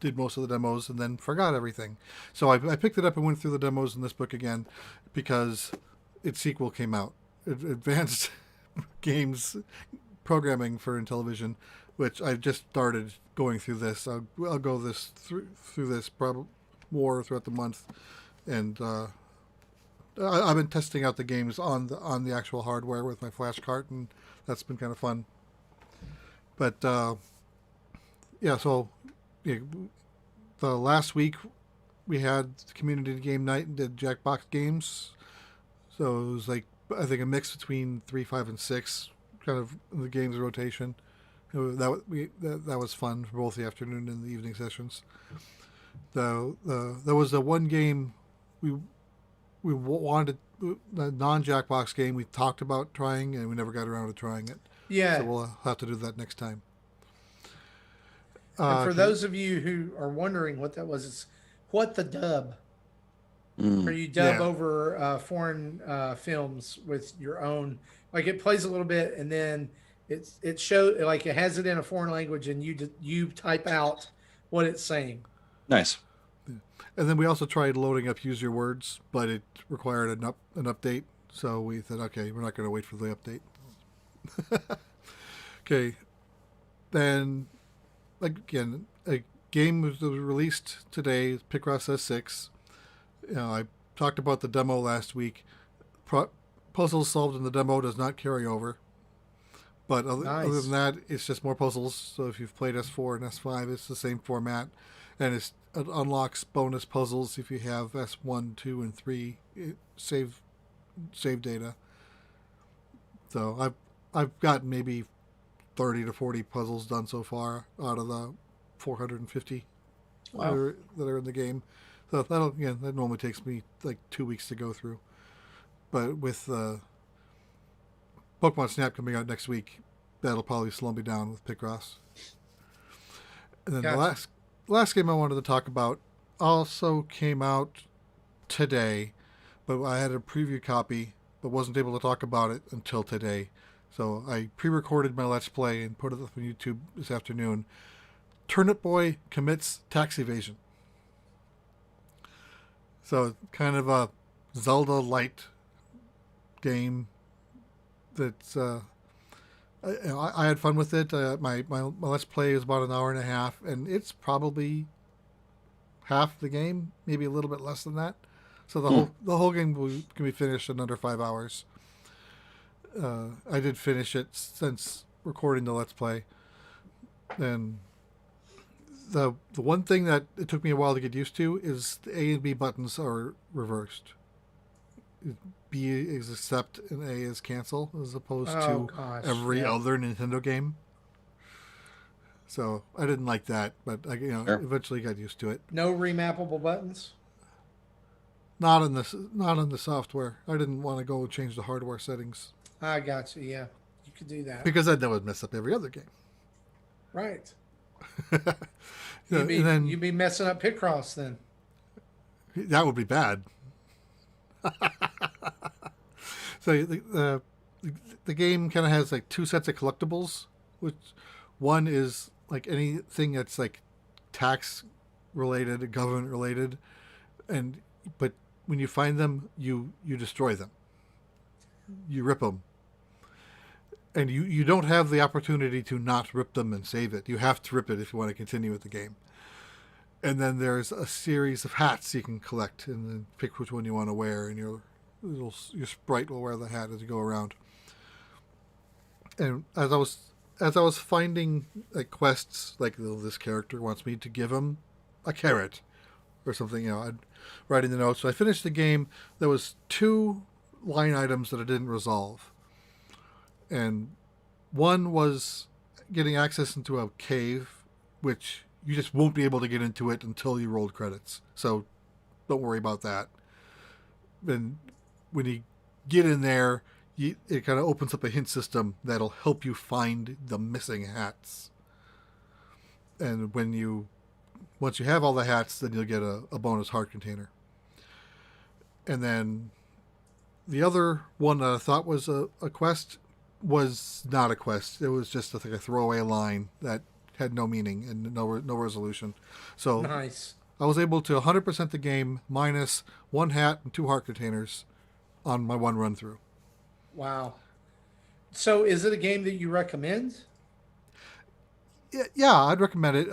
did most of the demos and then forgot everything. So I picked it up and went through the demos in this book again because its sequel came out, Advanced Games Programming for Intellivision, which I just started going through this. I'll go through this probably more throughout the month, and I've been testing out the games on the actual hardware with my flash cart, and that's been kind of fun. But the last week we had community game night and did Jackbox games. So it was like, I think, a mix between 3, 5, and 6, kind of in the games rotation. That was fun for both the afternoon and the evening sessions. There was the one game we wanted, the non-Jackbox game we talked about trying, and we never got around to trying it. Yeah. So we'll have to do that next time. And for those of you who are wondering what that was, it's What the Dub. Where you dub over foreign films with your own. Like, it plays a little bit, and then it shows, like, it has it in a foreign language, and you type out what it's saying. Nice. And then we also tried loading up Use Your Words, but it required an update. So we said, okay, we're not going to wait for the update. Okay. Then, again, a game was released today, Picross S6. I talked about the demo last week. Puzzles solved in the demo does not carry over. But other than that, it's just more puzzles. So if you've played S4 and S5, it's the same format. And it unlocks bonus puzzles if you have S1, 2, and 3 save data. So I've gotten maybe 30 to 40 puzzles done so far out of the 450 that are in the game. So that normally takes me like 2 weeks to go through. But with Pokemon Snap coming out next week, that'll probably slow me down with Picross. And then the last game I wanted to talk about also came out today, but I had a preview copy, but wasn't able to talk about it until today. So I pre-recorded my Let's Play and put it up on YouTube this afternoon. Turnip Boy Commits Tax Evasion. So kind of a Zelda-light game that's I had fun with it. My Let's Play is about an hour and a half, and it's probably half the game, maybe a little bit less than that. So the whole game can be finished in under 5 hours. I did finish it since recording the Let's Play, and the one thing that it took me a while to get used to is the A and B buttons are reversed. B is accept and A is cancel, as opposed to every other Nintendo game. So I didn't like that, but eventually got used to it. No remappable buttons. Not in the software. I didn't want to go change the hardware settings. I got you. Yeah, you could do that because that would mess up every other game. Right. You'd be messing up Picross then. That would be bad. So the game kind of has like two sets of collectibles, which one is like anything that's like tax related, government related, but when you find them, you destroy them. You rip them. And you don't have the opportunity to not rip them and save it. You have to rip it if you want to continue with the game. And then there's a series of hats you can collect and then pick which one you want to wear, and your sprite will wear the hat as you go around. And as I was finding like quests, like this character wants me to give him a carrot or something, I'd write in the notes. So I finished the game. There was 2 line items that I didn't resolve. And one was getting access into a cave, which you just won't be able to get into it until you rolled credits. So don't worry about that. And when you get in there, it kind of opens up a hint system that'll help you find the missing hats. And once you have all the hats, then you'll get a bonus heart container. And then the other one that I thought was a quest was not a quest. It was just like a throwaway line that had no meaning and no resolution. So nice. I was able to 100% the game minus 1 hat and 2 heart containers on my one run through. Wow. So is it a game that you recommend? Yeah, I'd recommend it.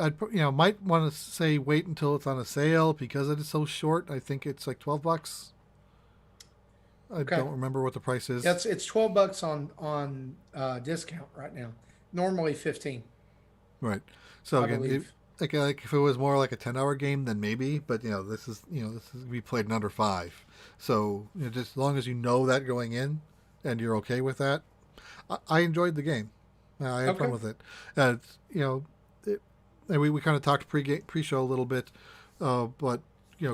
Might want to say wait until it's on a sale because it is so short. I think it's like $12. I don't remember what the price is. It's $12 on discount right now. Normally $15. Right. So again, like if it was more like a 10-hour game, then maybe. But this is we played in under 5. So just as long as you know that going in, and you're okay with that, I enjoyed the game. I had fun with it. And and we kind of talked pre-show a little bit, but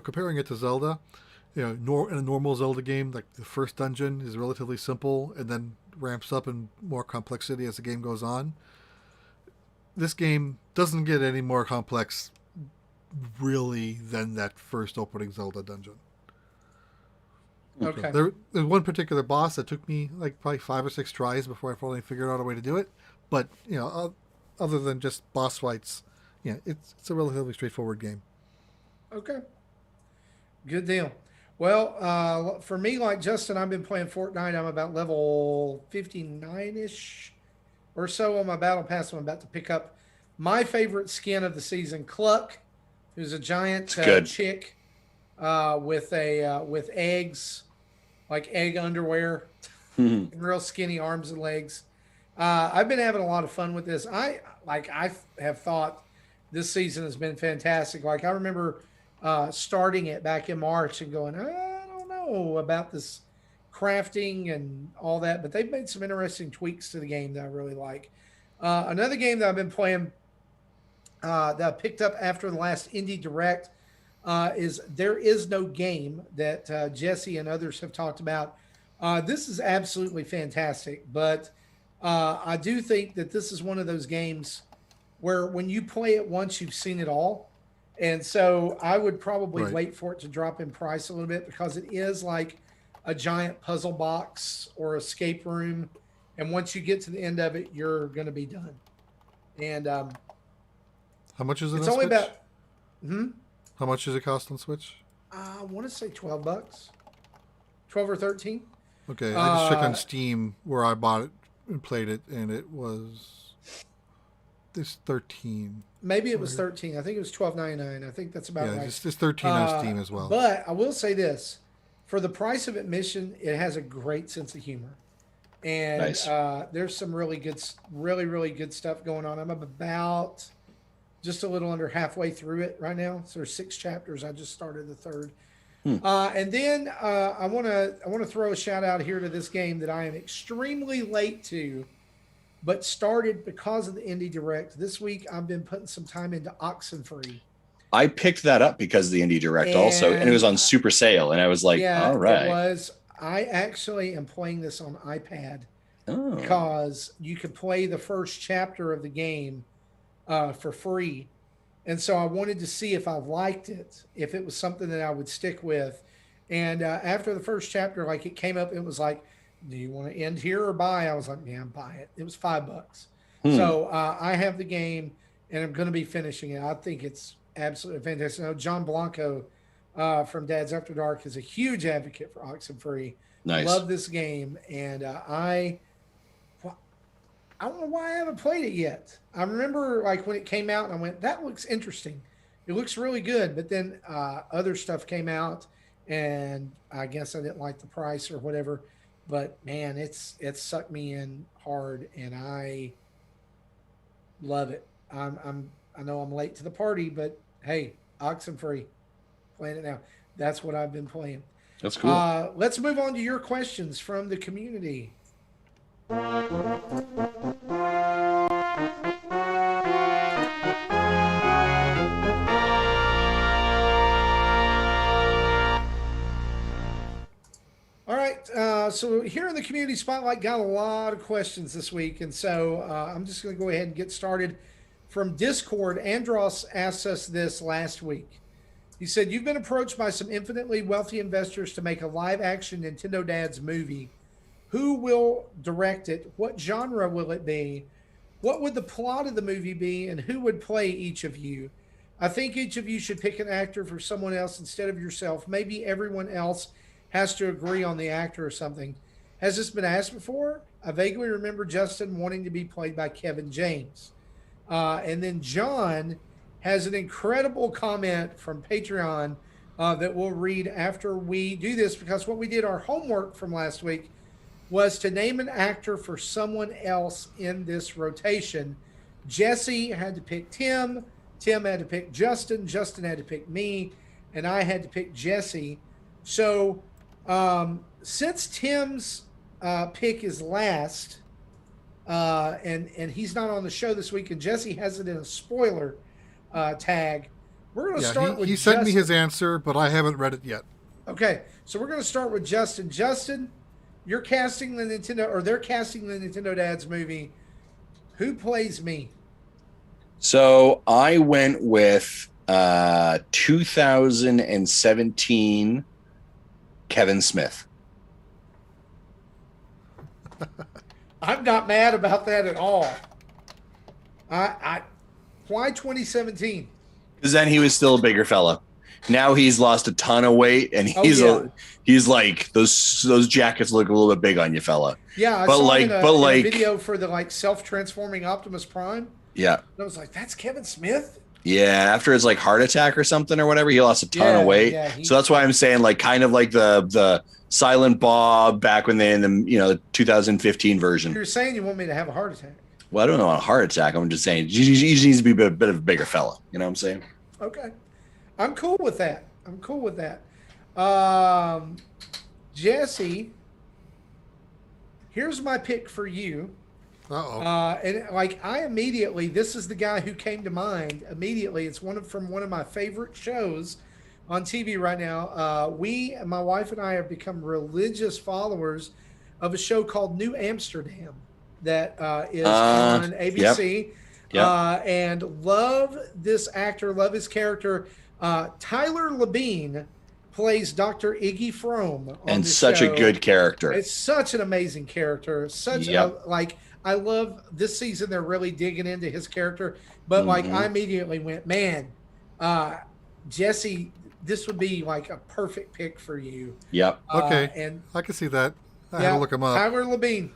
comparing it to Zelda, in a normal Zelda game, like the first dungeon is relatively simple and then ramps up in more complexity as the game goes on. This game doesn't get any more complex, really, than that first opening Zelda dungeon. Okay. There's one particular boss that took me like probably 5 or 6 tries before I finally figured out a way to do it. But other than just boss fights, it's a relatively straightforward game. Okay. Good deal. Well, for me, like Justin, I've been playing Fortnite. I'm about level 59-ish or so on my battle pass. I'm about to pick up my favorite skin of the season, Cluck, who's a giant chick with eggs, like egg underwear, and real skinny arms and legs. I've been having a lot of fun with this. I have thought this season has been fantastic. Like I remember starting it back in March and going, I don't know about this crafting and all that, but they've made some interesting tweaks to the game that I really like. Another game that I've been playing that I picked up after the last Indie Direct is There Is No Game that Jesse and others have talked about. This is absolutely fantastic, but I do think that this is one of those games where when you play it once, you've seen it all. And so I would probably wait for it to drop in price a little bit because it is like a giant puzzle box or escape room. And once you get to the end of it, you're going to be done. And how much is it? It's only Switch? about. How much does it cost on Switch? I want to say $12, 12 or 13. Okay, I just checked on Steam where I bought it and played it, and it was this 13. Maybe it was 13. I think it was $12.99. I think that's about right. It's 13 on Steam as well. But I will say this: for the price of admission, it has a great sense of humor, and Nice. There's some really good stuff going on. I'm about just a little under halfway through it right now. So there's 6 chapters. I just started the 3rd. And then I want to throw a shout out here to this game that I am extremely late to, but started because of the Indie Direct. This week I've been putting some time into OXENFREE. I picked that up because of the Indie Direct also, and it was on super sale, and I was like, all right. It was. I actually am playing this on iPad because you could play the first chapter of the game for free. And so I wanted to see if I liked it, if it was something that I would stick with. And after the first chapter, like it came up, it was like, do you want to end here or buy? I was like, yeah, buy it. It was $5. So I have the game and I'm going to be finishing it. I think it's absolutely fantastic. I know John Blanco from Dad's After Dark is a huge advocate for OXENFREE. Nice. Love this game. And I don't know why I haven't played it yet. I remember like when it came out and I went, that looks interesting. It looks really good. But then other stuff came out and I guess I didn't like the price or whatever. But man, it's sucked me in hard and I love it. I know I'm late to the party, but hey, OXENFREE, playing it now. That's what I've been playing. That's cool. Let's move on to your questions from the community. All right, so here in the Community Spotlight, got a lot of questions this week, and so I'm just going to go ahead and get started. From Discord, Andros asked us this last week. He said, you've been approached by some infinitely wealthy investors to make a live-action Nintendo Dads movie. Who will direct it? What genre will it be? What would the plot of the movie be? And who would play each of you? I think each of you should pick an actor for someone else instead of yourself. Maybe everyone else has to agree on the actor or something. Has this been asked before? I vaguely remember Justin wanting to be played by Kevin James. And then John has an incredible comment from Patreon that we'll read after we do this, because what we did, our homework from last week, was to name an actor for someone else in this rotation. Jesse had to pick Tim, Tim had to pick Justin. Justin had to pick me, and I had to pick Jesse. So, since Tim's pick is last, and he's not on the show this week, and Jesse has it in a spoiler tag, we're going to start with. He sent me his answer, but I haven't read it yet. Okay, so we're going to start with Justin. Justin, you're casting the Nintendo, or they're casting the Nintendo Dads movie. Who plays me? So I went with 2017 Kevin Smith. I'm not mad about that at all. Why 2017? Because then he was still a bigger fella. Now he's lost a ton of weight, and he's like those jackets look a little bit big on you, fella. Yeah, I saw in a video for the self-transforming Optimus Prime. Yeah, and I was like, that's Kevin Smith. Yeah, after his heart attack or something or whatever, he lost a ton of weight. Yeah, so that's why I'm saying kind of like the Silent Bob back when they in the 2015 version. You're saying you want me to have a heart attack? Well, I don't know a heart attack. I'm just saying he needs to be a bit of a bigger fella. You know what I'm saying? Okay. I'm cool with that. Jesse, here's my pick for you. Uh-oh. And I immediately, this is the guy who came to mind immediately. It's from one of my favorite shows on TV right now. My wife and I have become religious followers of a show called New Amsterdam that is on ABC. Yep. And love this actor, love his character. Tyler Labine plays Dr. Iggy Frome on such show. A good character. It's such an amazing character. I love this season. They're really digging into his character, but I immediately went, man, Jesse, this would be a perfect pick for you. Yep. Okay. And I can see that. I had to look him up. Tyler Labine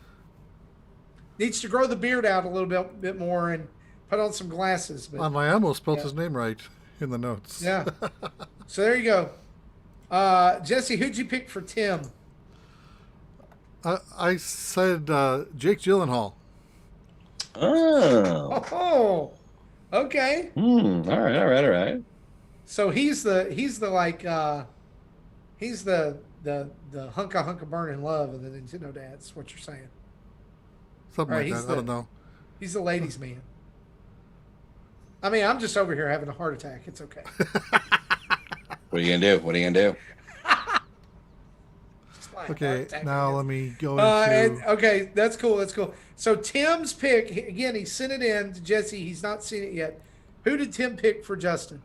needs to grow the beard out a little bit more and put on some glasses. But I almost spelled his name right in the notes. Yeah. So there you go. Jesse, who'd you pick for Tim? I said Jake Gyllenhaal. Oh. Okay. All right. So he's the hunka burning love of the Nintendo Dads. What you're saying? Something like that. I don't know. He's the ladies' man. I mean, I'm just over here having a heart attack. It's okay. What are you gonna do? Okay, now let me go into... okay, that's cool. So Tim's pick, again, he sent it in to Jesse. He's not seen it yet. Who did Tim pick for Justin?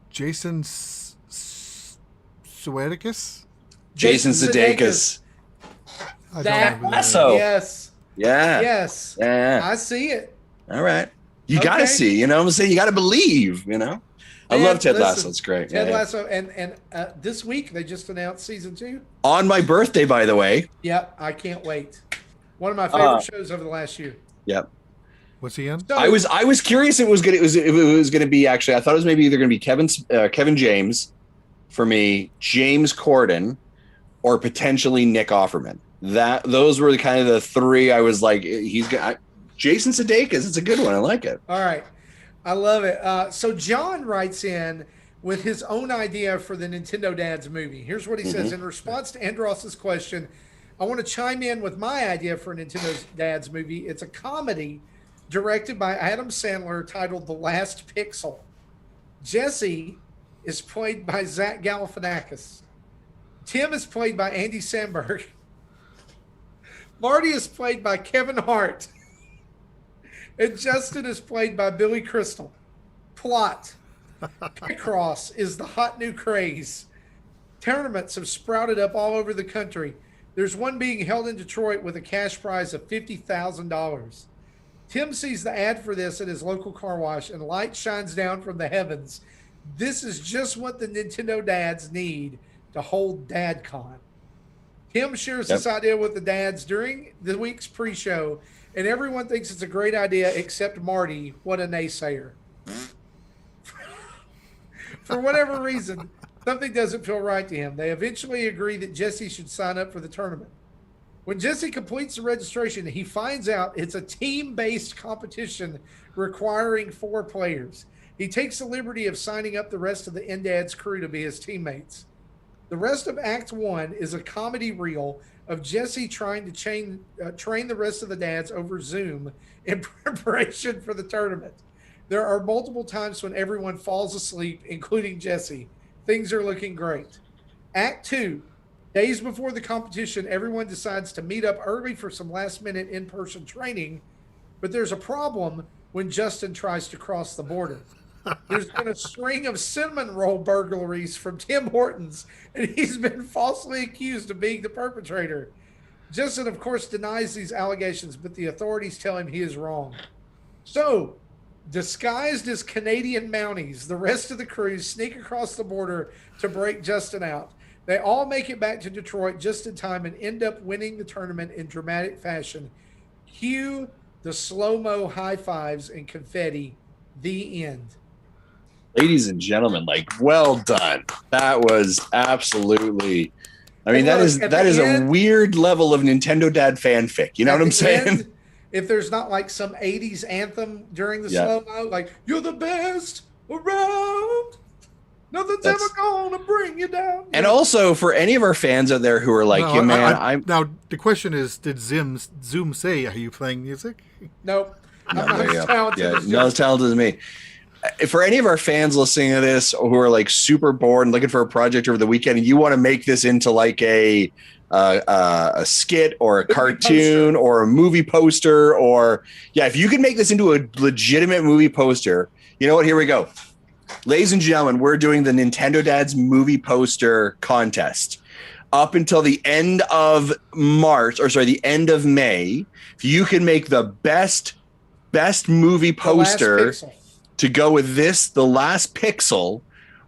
Jason Sudeikis? Jason Sudeikis. That Lasso. Yes. Yeah. Yes. Yeah. I see it. All right. You got to see, you know what I'm saying? You got to believe, I love Ted Lasso. It's great. Ted Lasso. And this week they just announced season 2. On my birthday, by the way. Yep. I can't wait. One of my favorite shows over the last year. Yep. What's he in? So, I was curious if it was gonna be actually. I thought it was maybe either gonna be Kevin James for me, James Corden, or potentially Nick Offerman. Those were kind of the three. I was like, Jason Sudeikis. It's a good one. I like it. All right, I love it. So John writes in with his own idea for the Nintendo Dads movie. Here's what he says in response to Andros's question. I want to chime in with my idea for a Nintendo Dads movie. It's a comedy directed by Adam Sandler titled The Last Pixel. Jesse is played by Zach Galifianakis. Tim is played by Andy Samberg. Marty is played by Kevin Hart. And Justin is played by Billy Crystal. Plot. Picross is the hot new craze. Tournaments have sprouted up all over the country. There's one being held in Detroit with a cash prize of $50,000. Tim sees the ad for this at his local car wash, and light shines down from the heavens. This is just what the Nintendo Dads need to hold DadCon. Tim shares this idea with the dads during the week's pre-show, and everyone thinks it's a great idea except Marty. What a naysayer. For whatever reason, something doesn't feel right to him. They eventually agree that Jesse should sign up for the tournament. When Jesse completes the registration, he finds out it's a team-based competition requiring 4 players. He takes the liberty of signing up the rest of the Endad's crew to be his teammates. The rest of Act 1 is a comedy reel of Jesse trying to train the rest of the dads over Zoom in preparation for the tournament. There are multiple times when everyone falls asleep, including Jesse. Things are looking great. Act 2. Days before the competition, everyone decides to meet up early for some last-minute in-person training, but there's a problem when Justin tries to cross the border. There's been a string of cinnamon roll burglaries from Tim Hortons, and he's been falsely accused of being the perpetrator. Justin, of course, denies these allegations, but the authorities tell him he is wrong. So, disguised as Canadian Mounties, the rest of the crew sneak across the border to break Justin out. They all make it back to Detroit just in time and end up winning the tournament in dramatic fashion. Cue the slow-mo high fives and confetti. The end. Ladies and gentlemen, like, well done. That was absolutely. I mean, that is a weird level of Nintendo Dad fanfic. You know what I'm saying? If there's not like some 80s anthem during the slow-mo, like, you're the best around. Nothing's ever gonna bring you down. And also for any of our fans out there who are like, no, yeah, man, now the question is, did Zoom say, are you playing music? Nope. No, not as talented as me. For any of our fans listening to this who are like super bored and looking for a project over the weekend, and you want to make this into like a skit or a cartoon or a movie poster, or if you can make this into a legitimate movie poster, you know what? Here we go. Ladies and gentlemen, we're doing the Nintendo Dads movie poster contest. Up until the end of the end of May, if you can make the best movie poster to go with this, the last pixel,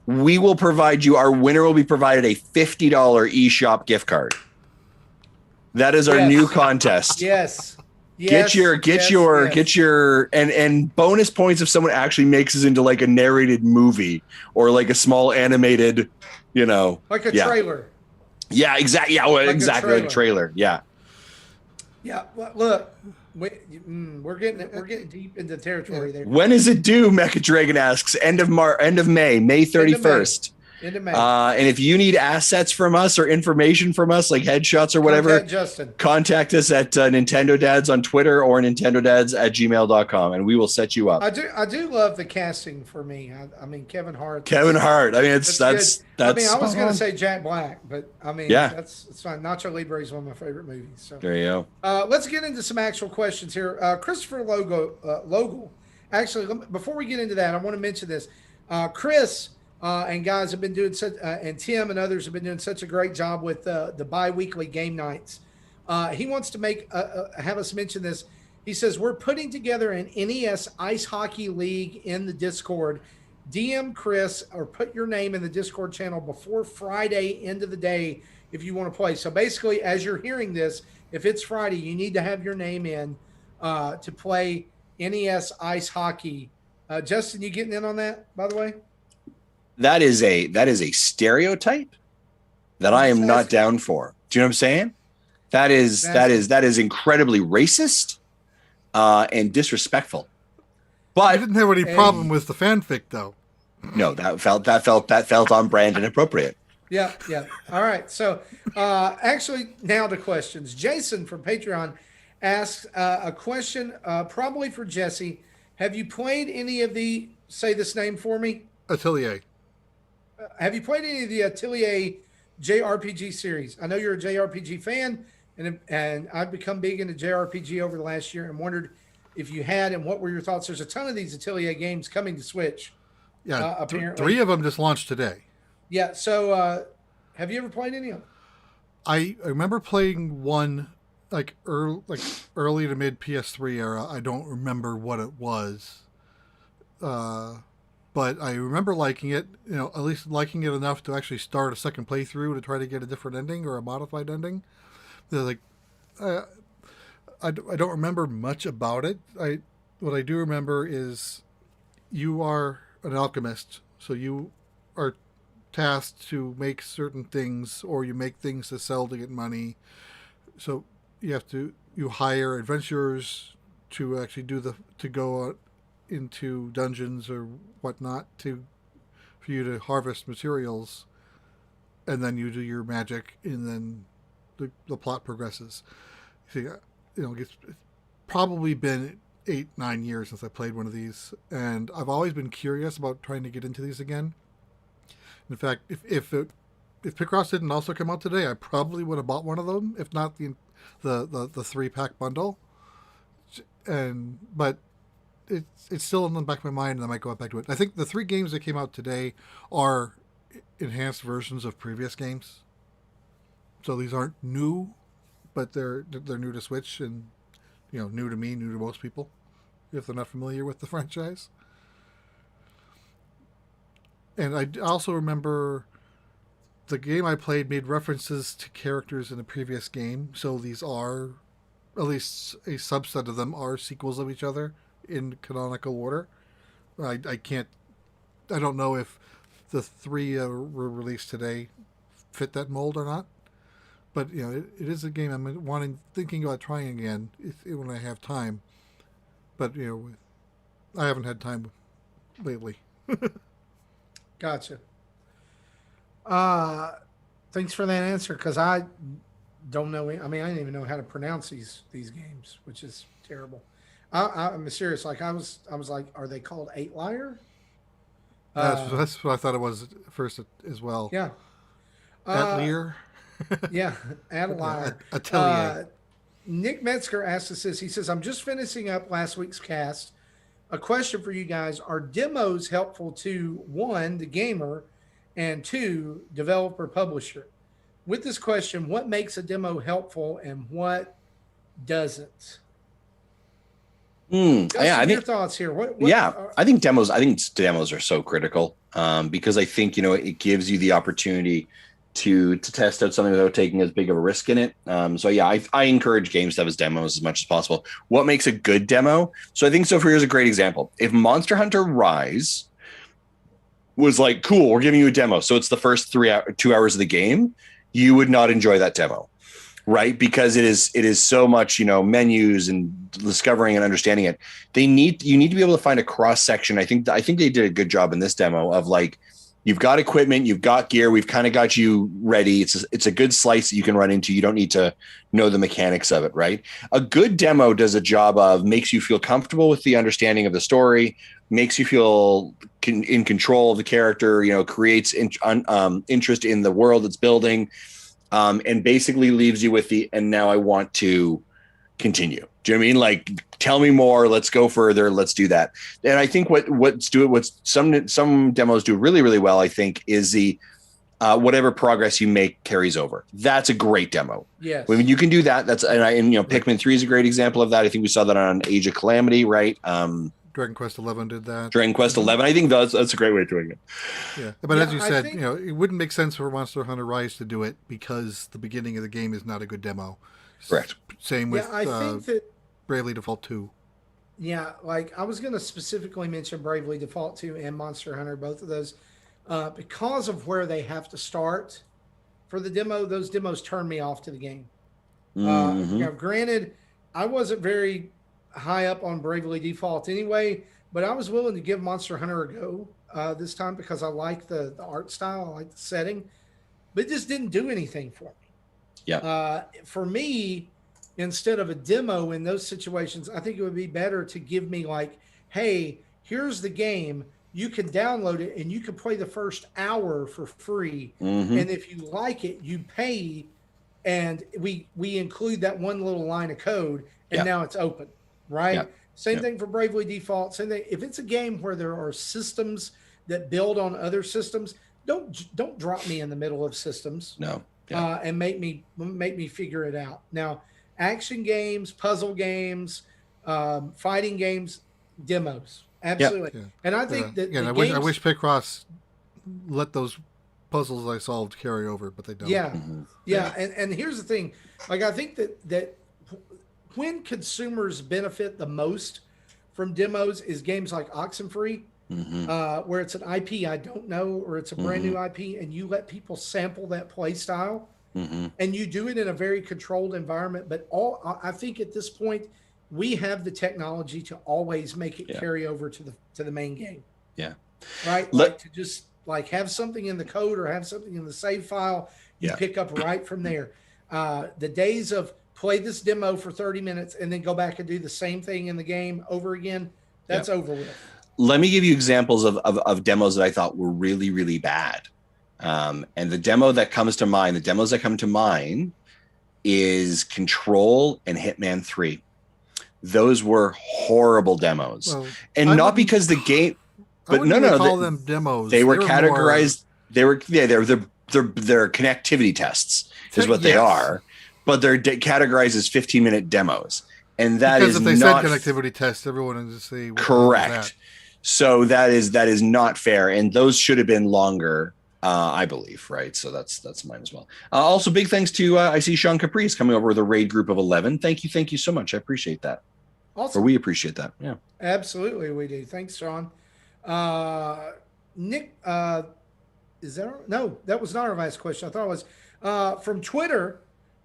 we will provide you, our winner will be provided a $50 eShop gift card. That is our new contest. Yes. Get your and bonus points if someone actually makes this into like a narrated movie or like a small animated, like a trailer. Yeah, exactly. Yeah, exactly like a trailer. Yeah. Yeah. Look, we're getting deep into territory there. When is it due? Mecha Dragon asks. End of May, May 31st. End of May. And if you need assets from us or information from us, like headshots or whatever, contact us at Nintendo Dads on Twitter or nintendodads@gmail.com, and we will set you up. I do love the casting for me. I mean, Kevin Hart. I mean, that's. I mean, I was going to say Jack Black, but I mean, it's fine. Nacho Libre is one of my favorite movies. So there you go. Let's get into some actual questions here. Christopher Logal. Actually, before we get into that, I want to mention this. Chris. And guys have been doing and Tim and others have been doing such a great job with the bi-weekly game nights. He wants to have us mention this. He says, we're putting together an NES Ice Hockey League in the Discord. DM Chris or put your name in the Discord channel before Friday, end of the day, if you want to play. So basically, as you're hearing this, if it's Friday, you need to have your name in to play NES Ice Hockey. Justin, you getting in on that, by the way? That is a stereotype that I am not down for. Do you know what I'm saying? That is incredibly racist and disrespectful. But I didn't have any problem with the fanfic, though. No, that felt on brand and appropriate. Yeah. All right. So, actually, now to questions. Jason from Patreon asks a question, probably for Jesse. Have you played any of the? Say this name for me. Atelier. Have you played any of the Atelier JRPG series? I know you're a JRPG fan, and I've become big into JRPG over the last year and wondered if you had and what were your thoughts. There's a ton of these Atelier games coming to Switch. Yeah, apparently. 3 of them just launched today. Yeah, so have you ever played any of them? I remember playing one early to mid PS3 era. I don't remember what it was. But I remember liking it, at least liking it enough to actually start a second playthrough to try to get a different ending or a modified ending. I don't remember much about it. What I do remember is you are an alchemist, so you are tasked to make certain things, or you make things to sell to get money. So you hire adventurers to actually to go into dungeons or whatnot for you to harvest materials, and then you do your magic, and then the plot progresses. See, it's probably been 8-9 years since I played one of these, and I've always been curious about trying to get into these again. In fact, if Picross didn't also come out today, I probably would have bought one of them, if not the 3-pack bundle. But it's still in the back of my mind, and I might go back to it. I think the 3 games that came out today are enhanced versions of previous games, so these aren't new, but they're new to Switch, and new to me, new to most people, if they're not familiar with the franchise. And I also remember the game I played made references to characters in the previous game, so these are, at least a subset of them, are sequels of each other in canonical order. I don't know if the 3 were released today fit that mold or not, but it is a game I'm thinking about trying again when I have time. But I haven't had time lately. Gotcha. Thanks for that answer, because I don't know. I didn't even know how to pronounce these games, which is terrible. I'm serious. Like I was like, are they called 8-Liar? That's what I thought it was at first as well. Yeah. Atelier. Yeah, Atelier. Atelier. Nick Metzger asked us this. He says, I'm just finishing up last week's cast. A question for you guys. Are demos helpful to, 1, the gamer, and 2, developer publisher? With this question, what makes a demo helpful and what doesn't? Yeah, I think your thoughts here. I think demos are so critical, because I think it gives you the opportunity to test out something without taking as big of a risk in it. So yeah, I encourage games to have as demos as much as possible. What makes a good demo? So I think here's a great example. If Monster Hunter Rise was like, cool, we're giving you a demo, so it's the first 2 hours of the game, you would not enjoy that demo, right? Because it is so much, menus and discovering and understanding it. You need to be able to find a cross section. I think they did a good job in this demo of like, you've got equipment, you've got gear, we've kind of got you ready. It's a good slice that you can run into. You don't need to know the mechanics of it, right? A good demo does a job of makes you feel comfortable with the understanding of the story, makes you feel in control of the character, creates interest in the world it's building, and basically leaves you with and now I want to continue. Do you know what I mean? Like, tell me more. Let's go further. Let's do that. And I think what some demos do really, really well, I think, is the whatever progress you make carries over. That's a great demo. Yes. When you can do that, Pikmin 3 is a great example of that. I think we saw that on Age of Calamity, right? Dragon Quest 11 did that. Dragon Quest 11, I think that's a great way of doing it. Yeah, but as you said, it wouldn't make sense for Monster Hunter Rise to do it because the beginning of the game is not a good demo. Correct. Same with I think that Bravely Default 2. Yeah, like I was going to specifically mention Bravely Default 2 and Monster Hunter, both of those, because of where they have to start for the demo. Those demos turn me off to the game. Granted, I wasn't very high up on Bravely Default anyway, but I was willing to give Monster Hunter a go this time because I like the art style, I like the setting, but it just didn't do anything for me. Yeah. For me, instead of a demo in those situations, I think it would be better to give me like, hey, here's the game. You can download it and you can play the first hour for free. Mm-hmm. And if you like it, you pay. And we include that one little line of code and now it's open, right? Same thing for Bravely Default. Same thing. If it's a game where there are systems that build on other systems, don't drop me in the middle of systems. No. And make me figure it out. Now, action games, puzzle games, fighting games, demos, absolutely. Yeah. And I think that I wish Picross let those puzzles I solved carry over, but they don't. And here's the thing, like I think that when consumers benefit the most from demos is games like OXENFREE. Where it's an IP I don't know, or it's a brand new IP, and you let people sample that play style and you do it in a very controlled environment. But I think at this point, we have the technology to always make it carry over to the main game. Yeah. Right. Like to just like have something in the code or have something in the save file you pick up right from there. The days of play this demo for 30 minutes and then go back and do the same thing in the game over again, that's over with. Let me give you examples of demos that I thought were really, really bad. And the demos that come to mind is Control and Hitman 3. Those were horrible demos. Well, and not because the game, but call them demos. They were categorized. They're connectivity tests is what they are, but they're categorized as 15-minute demos. And that because is if they not said connectivity tests, everyone would just say correct. So that is not fair, and those should have been longer, I believe. Right. So that's mine as well. Also, big thanks to I see Sean Caprice coming over with a raid group of 11. Thank you so much. I appreciate that. Awesome. Or we appreciate that. Yeah. Absolutely, we do. Thanks, Sean. Nick, is that no? That was not our last question. I thought it was from Twitter.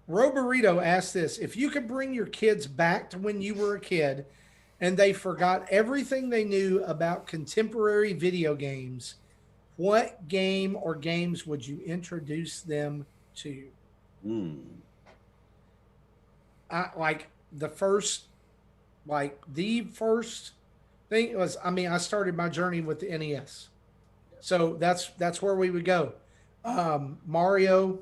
Roburrito asked this: if you could bring your kids back to when you were a kid, and they forgot everything they knew about contemporary video games, what game or games would you introduce them to? Like the first thing was, I started my journey with the NES. So that's where we would go. Mario,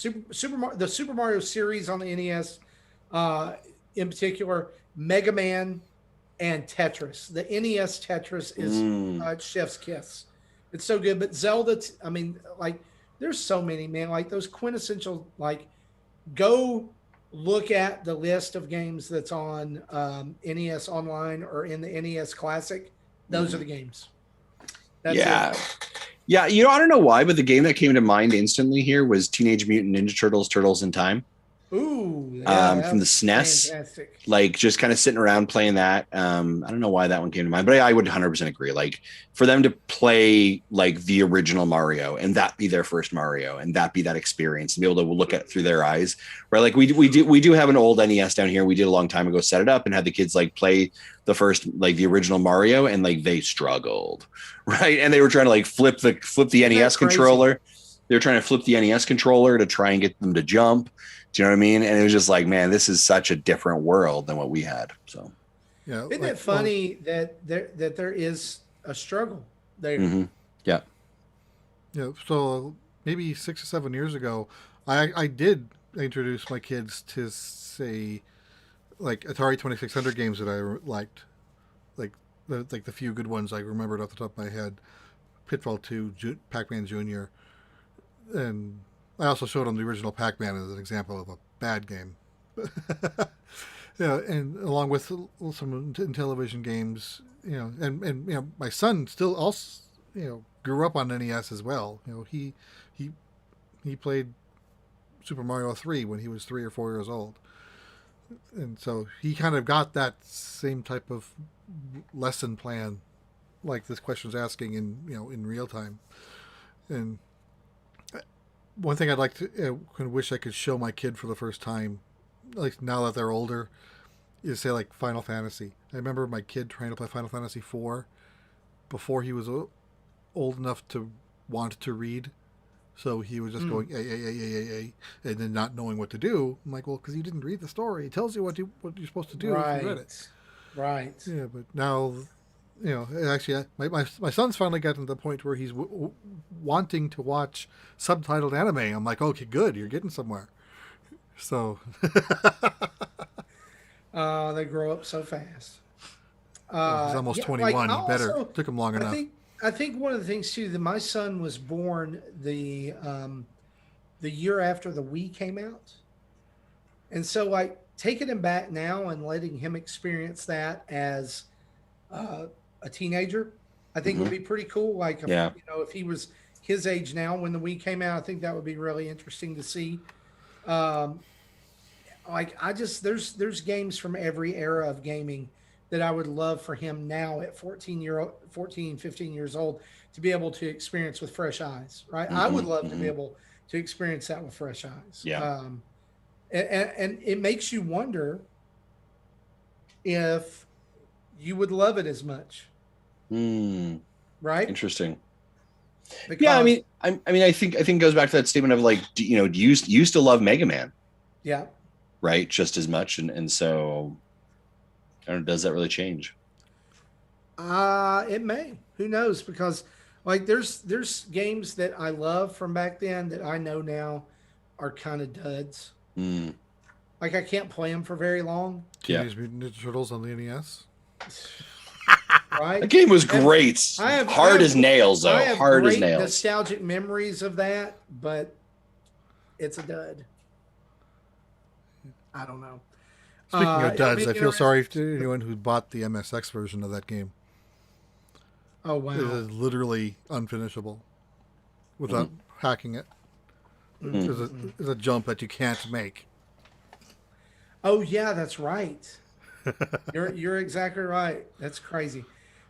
the Super Mario series on the NES, in particular, Mega Man and Tetris. The NES Tetris is chef's kiss. It's so good. But Zelda, there's so many, man. Like those quintessential, go look at the list of games that's on NES Online or in the NES Classic. Those are the games. That's it. Yeah. I don't know why, but the game that came to mind instantly here was Teenage Mutant Ninja Turtles: Turtles in Time. Ooh, from the SNES, fantastic. Like just kind of sitting around playing that. I don't know why that one came to mind, but I would 100% agree. Like for them to play like the original Mario and that be their first Mario and that be that experience and be able to look at it through their eyes, right? Like we do have an old NES down here. We did a long time ago, set it up and had the kids like play the first, like the original Mario, and like they struggled, right? And they were trying to like flip the NES controller. They were trying to flip the NES controller to try and get them to jump. Do you know what I mean? And it was just like, man, this is such a different world than what we had. So, yeah, isn't it funny that there is a struggle there? Mm-hmm. Yeah. Yeah. So maybe 6 or 7 years ago, I did introduce my kids to say like Atari 2600 games that I liked, like the few good ones I remembered off the top of my head, Pitfall 2, Pac-Man Jr., and I also showed them the original Pac-Man as an example of a bad game. And along with some television games, and my son still also, grew up on NES as well. He played Super Mario 3 when he was 3 or 4 years old. And so he kind of got that same type of lesson plan like this question's asking in real time. And one thing I'd like to wish I could show my kid for the first time, like now that they're older, is say like Final Fantasy. I remember my kid trying to play Final Fantasy 4 before he was old enough to want to read. So he was just going a, and then not knowing what to do. I'm like, well, because you didn't read the story. It tells you what you're supposed to do if you read it. Right. Yeah, but now, actually, my son's finally gotten to the point where he's wanting to watch subtitled anime. I'm like, okay, good, you're getting somewhere. So. They grow up so fast. He's almost 21. Took him long enough. I think one of the things too that my son was born the year after the Wii came out, and so like taking him back now and letting him experience that as a teenager, I think would be pretty cool. Like, if he was his age now when the Wii came out, I think that would be really interesting to see. There's games from every era of gaming that I would love for him now at 15 years old to be able to experience with fresh eyes, right? I would love to be able to experience that with fresh eyes. Yeah. And it makes you wonder if you would love it as much. Right? Interesting. Because, yeah, I think it goes back to that statement of like, do you used to love Mega Man, yeah, right? Just as much, and so, I don't know, does that really change? It may. Who knows? Because like there's games that I love from back then that I know now are kind of duds. Like I can't play them for very long. Teenage Mutant Ninja Turtles on the NES. Right? The game was great. Hard as nails, though. I have Hard as great nails. nostalgic memories of that, but it's a dud. I don't know. Speaking of duds, I feel sorry to anyone who bought the MSX version of that game. Oh, wow. It is literally unfinishable without hacking it. There's a jump that you can't make. Oh, yeah, that's right. You're exactly right. That's crazy.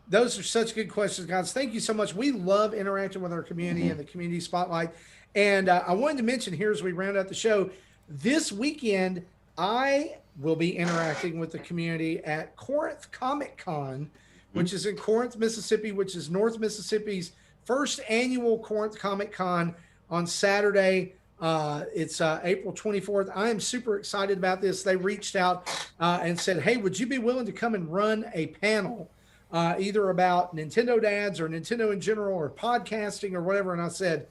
Those are such good questions, guys. Thank you so much. We love interacting with our community and the community spotlight. And I wanted to mention here as we round out the show, this weekend, I will be interacting with the community at Corinth Comic Con, which is in Corinth, Mississippi, which is North Mississippi's first annual Corinth Comic Con on Saturday. It's April 24th. I am super excited about this. They reached out and said, hey, would you be willing to come and run a panel either about Nintendo dads or Nintendo in general or podcasting or whatever? And I said,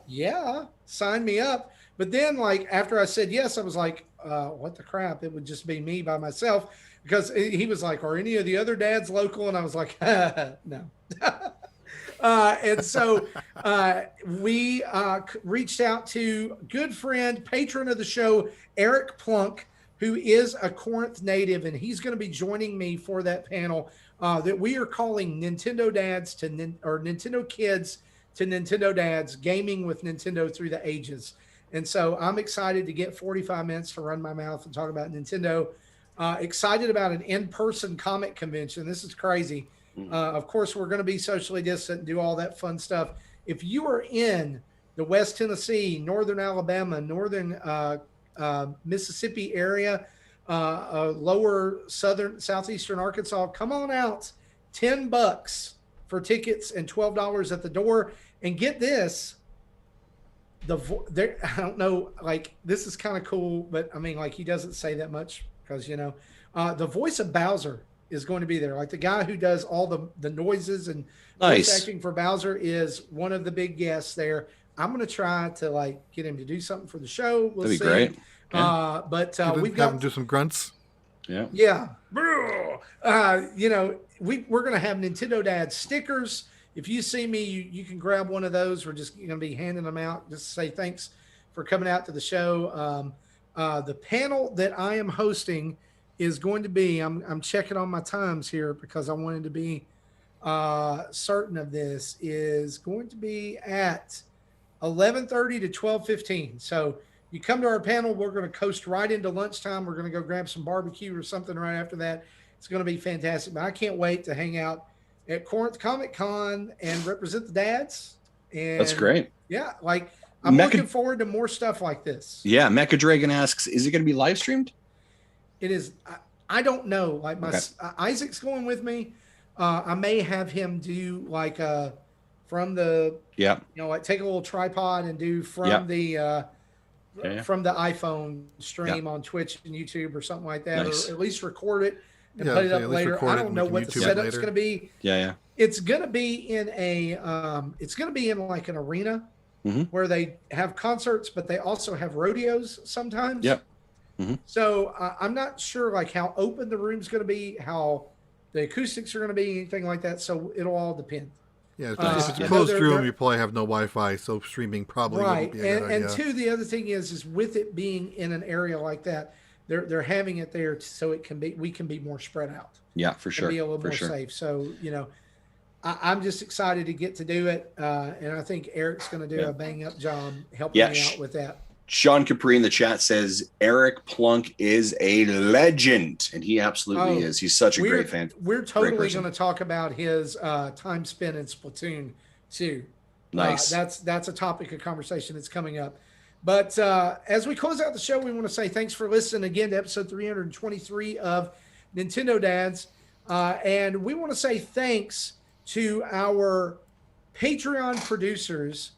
yeah, sign me up. But then like after I said yes, I was like, what the crap? It would just be me by myself, because he was like, are any of the other dads local? And I was like, no. And so we reached out to good friend, patron of the show, Eric Plunk, who is a Corinth native, and he's going to be joining me for that panel that we are calling Nintendo Dads or Nintendo Kids to Nintendo Dads, Gaming with Nintendo Through the Ages. And so I'm excited to get 45 minutes to run my mouth and talk about Nintendo. Excited about an in-person comic convention. This is crazy. Of course, we're going to be socially distant and do all that fun stuff. If you are in the West Tennessee, Northern Alabama, Northern Mississippi area, lower southeastern Arkansas, come on out. $10 for tickets and $12 at the door. And get this, I don't know, like this is kind of cool, but I mean, like he doesn't say that much because the voice of Bowser is going to be there. Like the guy who does all the noises and voice acting for Bowser is one of the big guests there. I'm going to try to like get him to do something for the show. We'll That'd be see. great. But we've got him do some grunts. Yeah. Yeah. We're going to have Nintendo Dad stickers. If you see me, you can grab one of those. We're just going to be handing them out just to say thanks for coming out to the show. The panel that I am hosting is going to be, I'm checking on my times here because I wanted to be certain of this, is going to be at 11:30 to 12:15. So you come to our panel, we're going to coast right into lunchtime. We're going to go grab some barbecue or something right after that. It's going to be fantastic. But I can't wait to hang out at Corinth Comic Con and represent the dads. And that's great. Yeah, like I'm looking forward to more stuff like this. Yeah, Mecha Dragon asks, is it going to be live streamed? It is. I don't know. Like Isaac's going with me. I may have him do like from the like take a little tripod and do from the from the iPhone stream on Twitch and YouTube or something like that, or at least record it and put it up later. I don't know what the setup's going to be. Yeah. It's going to be in like an arena where they have concerts, but they also have rodeos sometimes. Yep. So I'm not sure like how open the room's going to be, how the acoustics are going to be, anything like that. So it'll all depend. Yeah, if it's a closed room, you probably have no Wi-Fi, so streaming probably wouldn't be a good idea. And two, the other thing is with it being in an area like that, they're having it there so we can be more spread out. Yeah, for sure. Be a little more safe. So I'm just excited to get to do it, and I think Eric's going to do a bang up job helping me out with that. Sean Capri in the chat says Eric Plunk is a legend, and he absolutely is. He's such a great fan. We're totally going to talk about his time spent in Splatoon too. Nice. That's a topic of conversation that's coming up. But as we close out the show, we want to say thanks for listening again to episode 323 of Nintendo Dads. And we want to say thanks to our Patreon producers,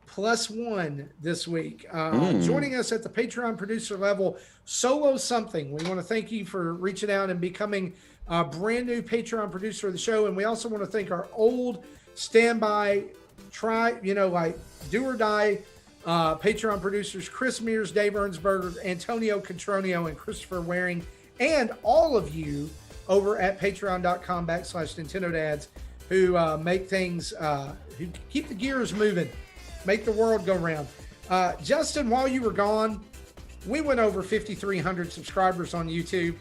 +1 this week. Joining us at the Patreon producer level, Solo Something. We want to thank you for reaching out and becoming a brand new Patreon producer of the show. And we also want to thank our old standby, do or die Patreon producers, Chris Mears, Dave Ernsberger, Antonio Contronio, and Christopher Waring, and all of you over at patreon.com/Nintendo Dads who make things, who keep the gears moving, make the world go round. Justin, while you were gone, we went over 5,300 subscribers on YouTube.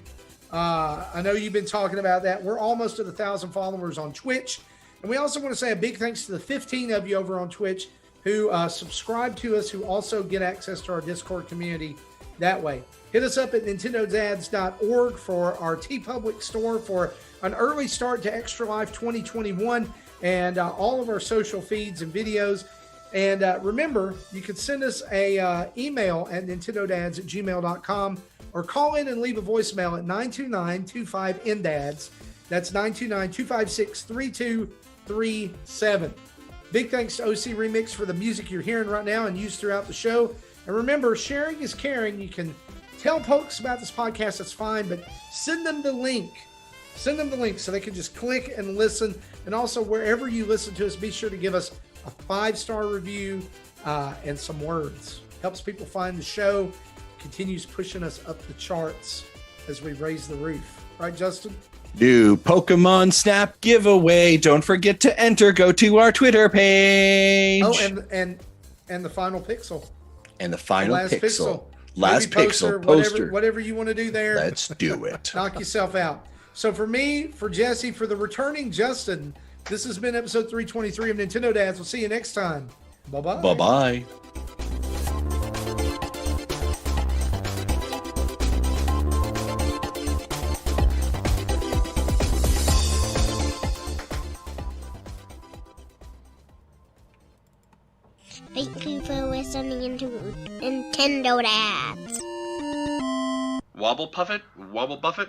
I know you've been talking about that. We're almost at 1,000 followers on Twitch. And we also want to say a big thanks to the 15 of you over on Twitch who subscribe to us, who also get access to our Discord community that way. Hit us up at nintendodads.org for our TeePublic store for an early start to Extra Life 2021 and all of our social feeds and videos. And remember, you can send us a email at nintendodads@gmail.com or call in and leave a voicemail at 929-25-NDADS. That's 929-256-3237. Big thanks to OC Remix for the music you're hearing right now and used throughout the show. And remember, sharing is caring. You can tell folks about this podcast, that's fine, but send them the link. Send them the link so they can just click and listen. And also, wherever you listen to us, be sure to give us a 5-star review and some words. Helps people find the show, continues pushing us up the charts as we raise the roof. Right, Justin? New Pokemon Snap giveaway. Don't forget to enter. Go to our Twitter page. Oh, and the final pixel. And the final pixel. Last pixel poster. Whatever you want to do there. Let's do it. Knock yourself out. So for me, for Jesse, for the returning Justin, this has been episode 323 of Nintendo Dads. We'll see you next time. Bye-bye. Bye-bye. Thank you for listening to Nintendo Dads. Wobble Puffet, Wobble Buffet.